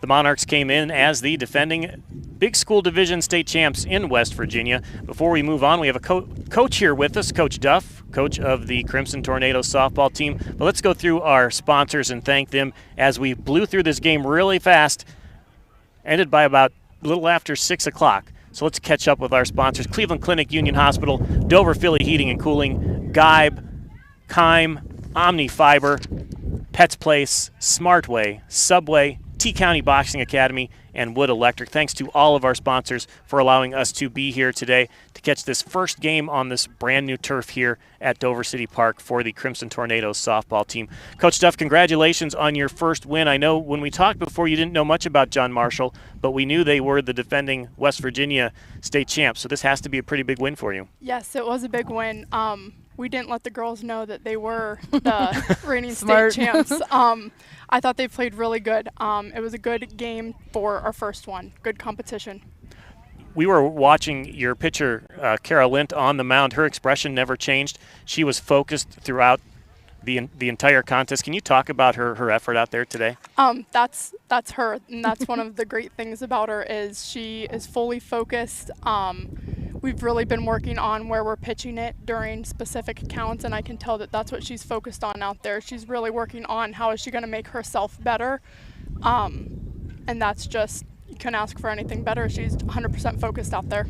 The Monarchs came in as the defending Big School Division state champs in West Virginia. Before we move on, we have a coach here with us, Coach Duff, coach of the Crimson Tornadoes softball team. But let's go through our sponsors and thank them as we blew through this game really fast. Ended by about a little after 6 o'clock. So let's catch up with our sponsors: Cleveland Clinic, Union Hospital, Dover Philly Heating and Cooling, Geib, Keim, Omni Fiber, Pets Place, Smartway, Subway, T-County Boxing Academy, and Wood Electric. Thanks to all of our sponsors for allowing us to be here today to catch this first game on this brand new turf here at Dover City Park for the Crimson Tornadoes softball team. Coach Duff, congratulations on your first win. I know when we talked before you didn't know much about John Marshall, but we knew they were the defending West Virginia state champs, so this has to be a pretty big win for you. Yes, it was a big win. We didn't let the girls know that they were the reigning state champs. I thought they played really good. It was a good game for our first one. Good competition. We were watching your pitcher, Kara Lint, on the mound. Her expression never changed. She was focused throughout the entire contest. Can you talk about her effort out there today? That's her, and that's one of the great things about her is she is fully focused. We've really been working on where we're pitching it during specific counts, and I can tell that that's what she's focused on out there. She's really working on how is she going to make herself better, and that's just, you couldn't ask for anything better. She's 100% focused out there,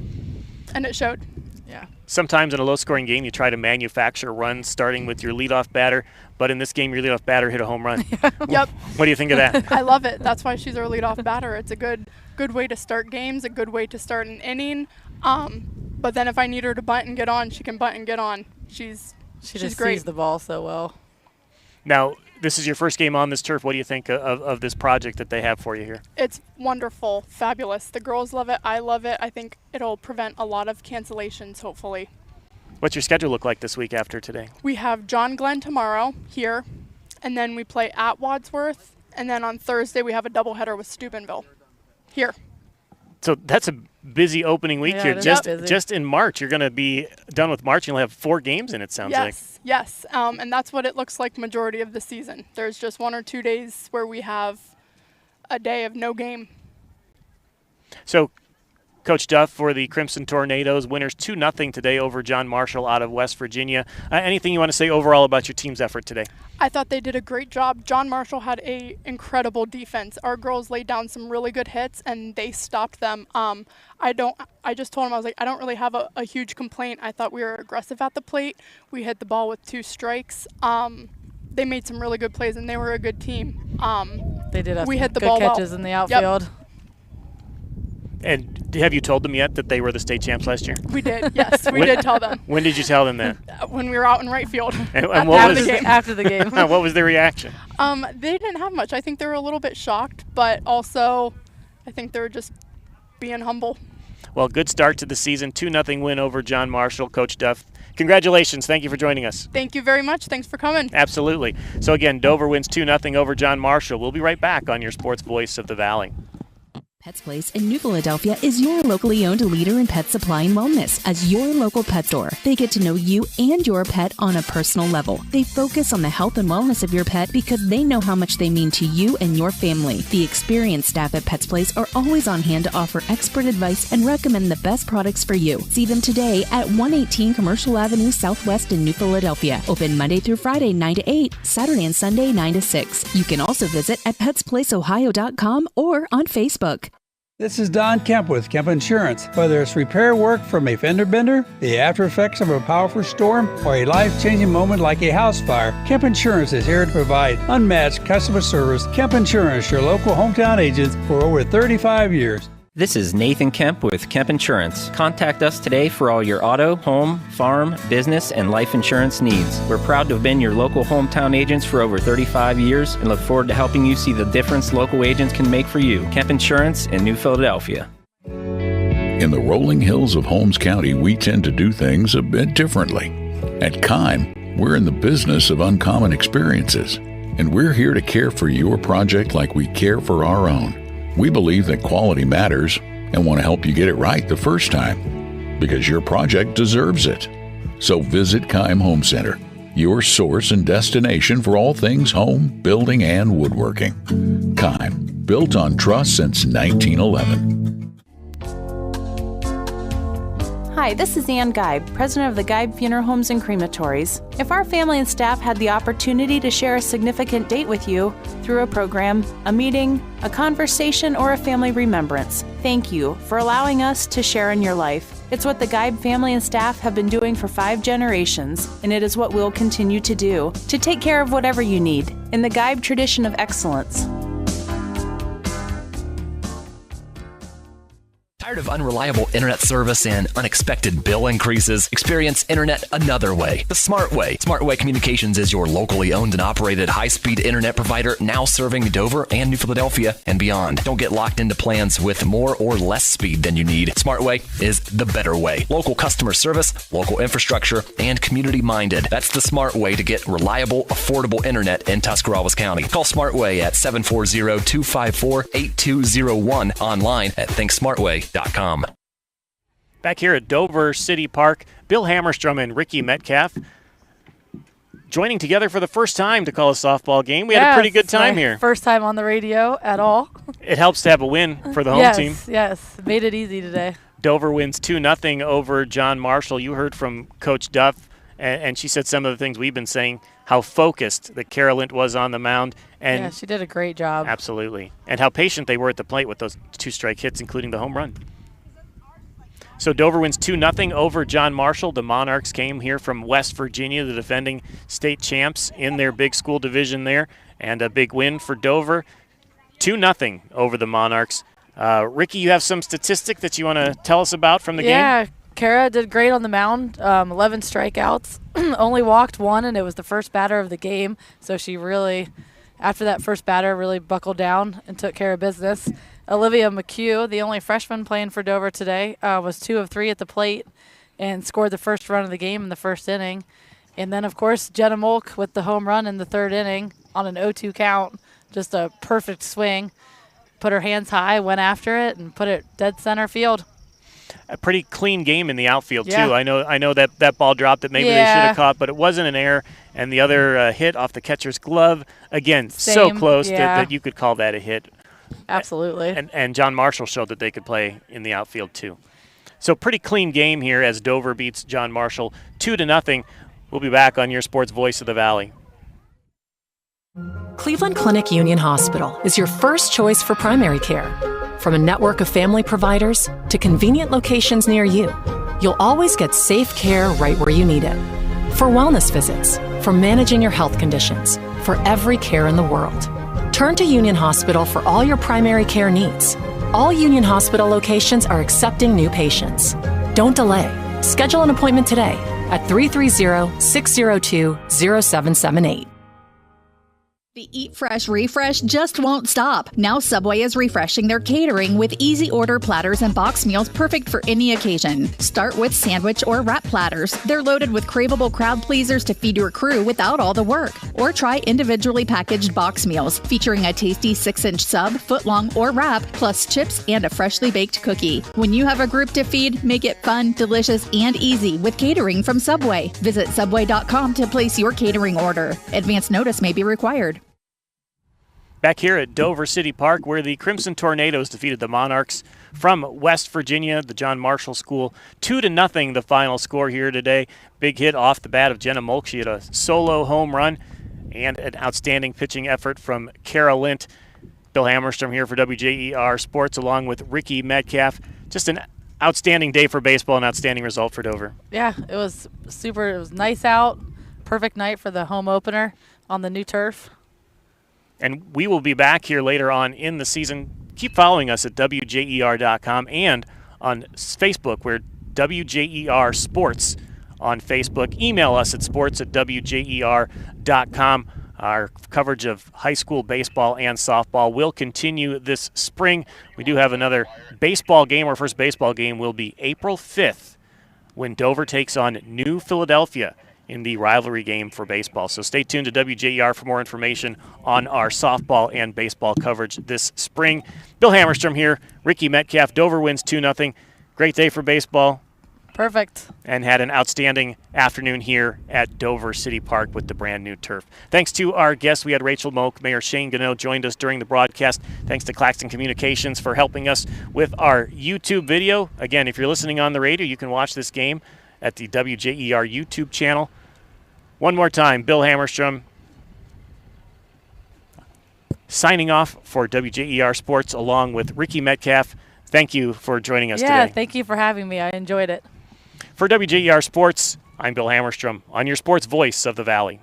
and it showed. Yeah. Sometimes in a low-scoring game, you try to manufacture runs starting with your leadoff batter, but in this game, your leadoff batter hit a home run. Yep. What do you think of that? I love it. That's why she's our leadoff batter. It's a good way to start games, a good way to start an inning. But then if I need her to bunt and get on, she can bunt and get on. She's just great. sees the ball so well. Now, this is your first game on this turf. What do you think of this project that they have for you here? It's wonderful, fabulous. The girls love it. I love it. I think it'll prevent a lot of cancellations, hopefully. What's your schedule look like this week after today? We have John Glenn tomorrow here, and then we play at Wadsworth, and then on Thursday we have a doubleheader with Steubenville here. So that's a busy opening week here. Busy. Just in March, you're going to be done with March. You'll have 4 games in it, sounds like. Yes. And that's what it looks like majority of the season. There's just 1 or 2 days where we have a day of no game. So, Coach Duff, for the Crimson Tornadoes, winners 2-0 today over John Marshall out of West Virginia. Anything you want to say overall about your team's effort today? I thought they did a great job. John Marshall had a incredible defense. Our girls laid down some really good hits, and they stopped them. I just told them, I was like, I don't really have a huge complaint. I thought we were aggressive at the plate. We hit the ball with 2 strikes. They made some really good plays, and they were a good team. They did have we hit the good ball catches well. in the outfield. Yep. And have you told them yet that they were the state champs last year? We did, yes. We did tell them. When did you tell them that? When we were out in right field. And After the game. What was their reaction? They didn't have much. I think they were a little bit shocked, but also I think they were just being humble. Well, good start to the season. 2-0 win over John Marshall. Coach Duff, congratulations. Thank you for joining us. Thank you very much. Thanks for coming. Absolutely. So again, Dover wins 2-0 over John Marshall. We'll be right back on your Sports Voice of the Valley. Pets Place in New Philadelphia is your locally owned leader in pet supply and wellness. As your local pet store, they get to know you and your pet on a personal level. They focus on the health and wellness of your pet because they know how much they mean to you and your family. The experienced staff at Pets Place are always on hand to offer expert advice and recommend the best products for you. See them today at 118 Commercial Avenue Southwest in New Philadelphia. Open Monday through Friday 9 to 8, Saturday and Sunday 9 to 6. You can also visit at petsplaceohio.com or on Facebook. This is Don Kemp with Kemp Insurance. Whether it's repair work from a fender bender, the after effects of a powerful storm, or a life-changing moment like a house fire, Kemp Insurance is here to provide unmatched customer service. Kemp Insurance, your local hometown agents for over 35 years. This is Nathan Kemp with Kemp Insurance. Contact us today for all your auto, home, farm, business, and life insurance needs. We're proud to have been your local hometown agents for over 35 years and look forward to helping you see the difference local agents can make for you. Kemp Insurance in New Philadelphia. In the rolling hills of Holmes County, we tend to do things a bit differently. At Kime, we're in the business of uncommon experiences, and we're here to care for your project like we care for our own. We believe that quality matters and want to help you get it right the first time because your project deserves it. So visit Kime Home Center, your source and destination for all things home, building, and woodworking. Kime, built on trust since 1911. Hi, this is Ann Geib, president of the Geib Funeral Homes and Crematories. If our family and staff had the opportunity to share a significant date with you through a program, a meeting, a conversation, or a family remembrance, thank you for allowing us to share in your life. It's what the Geib family and staff have been doing for 5 generations, and it is what we'll continue to do, to take care of whatever you need, in the Geib tradition of excellence. Tired of unreliable internet service and unexpected bill increases? Experience internet another way, the smart way. Smart Way Communications is your locally owned and operated high-speed internet provider now serving Dover and New Philadelphia and beyond. Don't get locked into plans with more or less speed than you need. Smart Way is the better way. Local customer service, local infrastructure, and community-minded. That's the smart way to get reliable, affordable internet in Tuscarawas County. Call Smart Way at 740-254-8201, online at thinksmartway.com. Back here at Dover City Park, Bill Hammerstrom and Ricky Metcalf joining together for the first time to call a softball game. We had a pretty good time here. First time on the radio at all. It helps to have a win for the home team. Yes, made it easy today. Dover wins 2-0 over John Marshall. You heard from Coach Duff, and she said some of the things we've been saying, how focused that Carolyn was on the mound. And yeah, she did a great job. Absolutely. And how patient they were at the plate with those 2 strike hits, including the home run. So Dover wins 2-0 over John Marshall. The Monarchs came here from West Virginia, the defending state champs in their big school division there, and a big win for Dover. 2-0 over the Monarchs. Ricky, you have some statistic that you want to tell us about from the game? Yeah, Kochera did great on the mound, 11 strikeouts, only walked 1, and it was the first batter of the game. So she really, after that first batter, really buckled down and took care of business. Olivia McHugh, the only freshman playing for Dover today, was 2 of 3 at the plate and scored the first run of the game in the first inning. And then, of course, Jenna Molk with the home run in the 3rd inning on an 0-2 count. Just a perfect swing. Put her hands high, went after it, and put it dead center field. A pretty clean game in the outfield, too. I know that ball dropped that maybe they should have caught, but it wasn't an error. And the other hit off the catcher's glove, again, so close that you could call that a hit. Absolutely. And John Marshall showed that they could play in the outfield, too. So pretty clean game here as Dover beats John Marshall 2-0. We'll be back on your Sports Voice of the Valley. Cleveland Clinic Union Hospital is your first choice for primary care. From a network of family providers to convenient locations near you, you'll always get safe care right where you need it. For wellness visits, for managing your health conditions, for every care in the world. Turn to Union Hospital for all your primary care needs. All Union Hospital locations are accepting new patients. Don't delay. Schedule an appointment today at 330-602-0778. The Eat Fresh refresh just won't stop. Now Subway is refreshing their catering with easy order platters and box meals perfect for any occasion. Start with sandwich or wrap platters. They're loaded with craveable crowd pleasers to feed your crew without all the work. Or try individually packaged box meals featuring a tasty 6-inch sub, footlong, or wrap, plus chips and a freshly baked cookie. When you have a group to feed, make it fun, delicious, and easy with catering from Subway. Visit Subway.com to place your catering order. Advance notice may be required. Back here at Dover City Park, where the Crimson Tornadoes defeated the Monarchs from West Virginia, the John Marshall School, 2-0 the final score here today. Big hit off the bat of Jenna Molk. She had a solo home run and an outstanding pitching effort from Kara Lint. Bill Hammerstrom here for WJER Sports, along with Ricky Metcalf. Just an outstanding day for baseball, an outstanding result for Dover. Yeah, it was super. It was nice out. Perfect night for the home opener on the new turf. And we will be back here later on in the season. Keep following us at WJER.com and on Facebook. We're WJER Sports on Facebook. Email us at sports@WJER.com. Our coverage of high school baseball and softball will continue this spring. We do have another baseball game. Our first baseball game will be April 5th when Dover takes on New Philadelphia in the rivalry game for baseball. So stay tuned to WJER for more information on our softball and baseball coverage this spring. Bill Hammerstrom here, Ricky Metcalf. Dover wins 2-0. Great day for baseball. Perfect. And had an outstanding afternoon here at Dover City Park with the brand new turf. Thanks to our guests. We had Rachel Moak, Mayor Shane Gano joined us during the broadcast. Thanks to Claxon Communications for helping us with our YouTube video. Again, if you're listening on the radio, you can watch this game at the WJER YouTube channel. One more time, Bill Hammerstrom signing off for WJER Sports along with Ricky Metcalf. Thank you for joining us today. Yeah, thank you for having me. I enjoyed it. For WJER Sports, I'm Bill Hammerstrom on your sports voice of the Valley.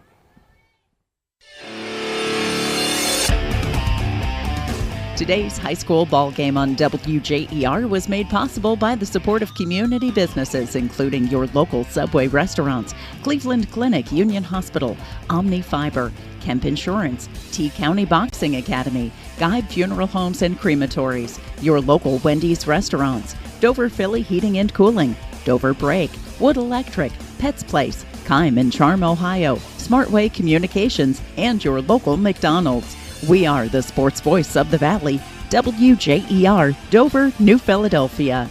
Today's high school ball game on WJER was made possible by the support of community businesses, including your local Subway restaurants, Cleveland Clinic, Union Hospital, Omni Fiber, Kemp Insurance, T-County Boxing Academy, Guide Funeral Homes and Crematories, your local Wendy's restaurants, Dover Philly Heating and Cooling, Dover Brake, Wood Electric, Pets Place, Keim and Charm, Ohio, Smartway Communications, and your local McDonald's. We are the sports voice of the Valley, WJER, Dover, New Philadelphia.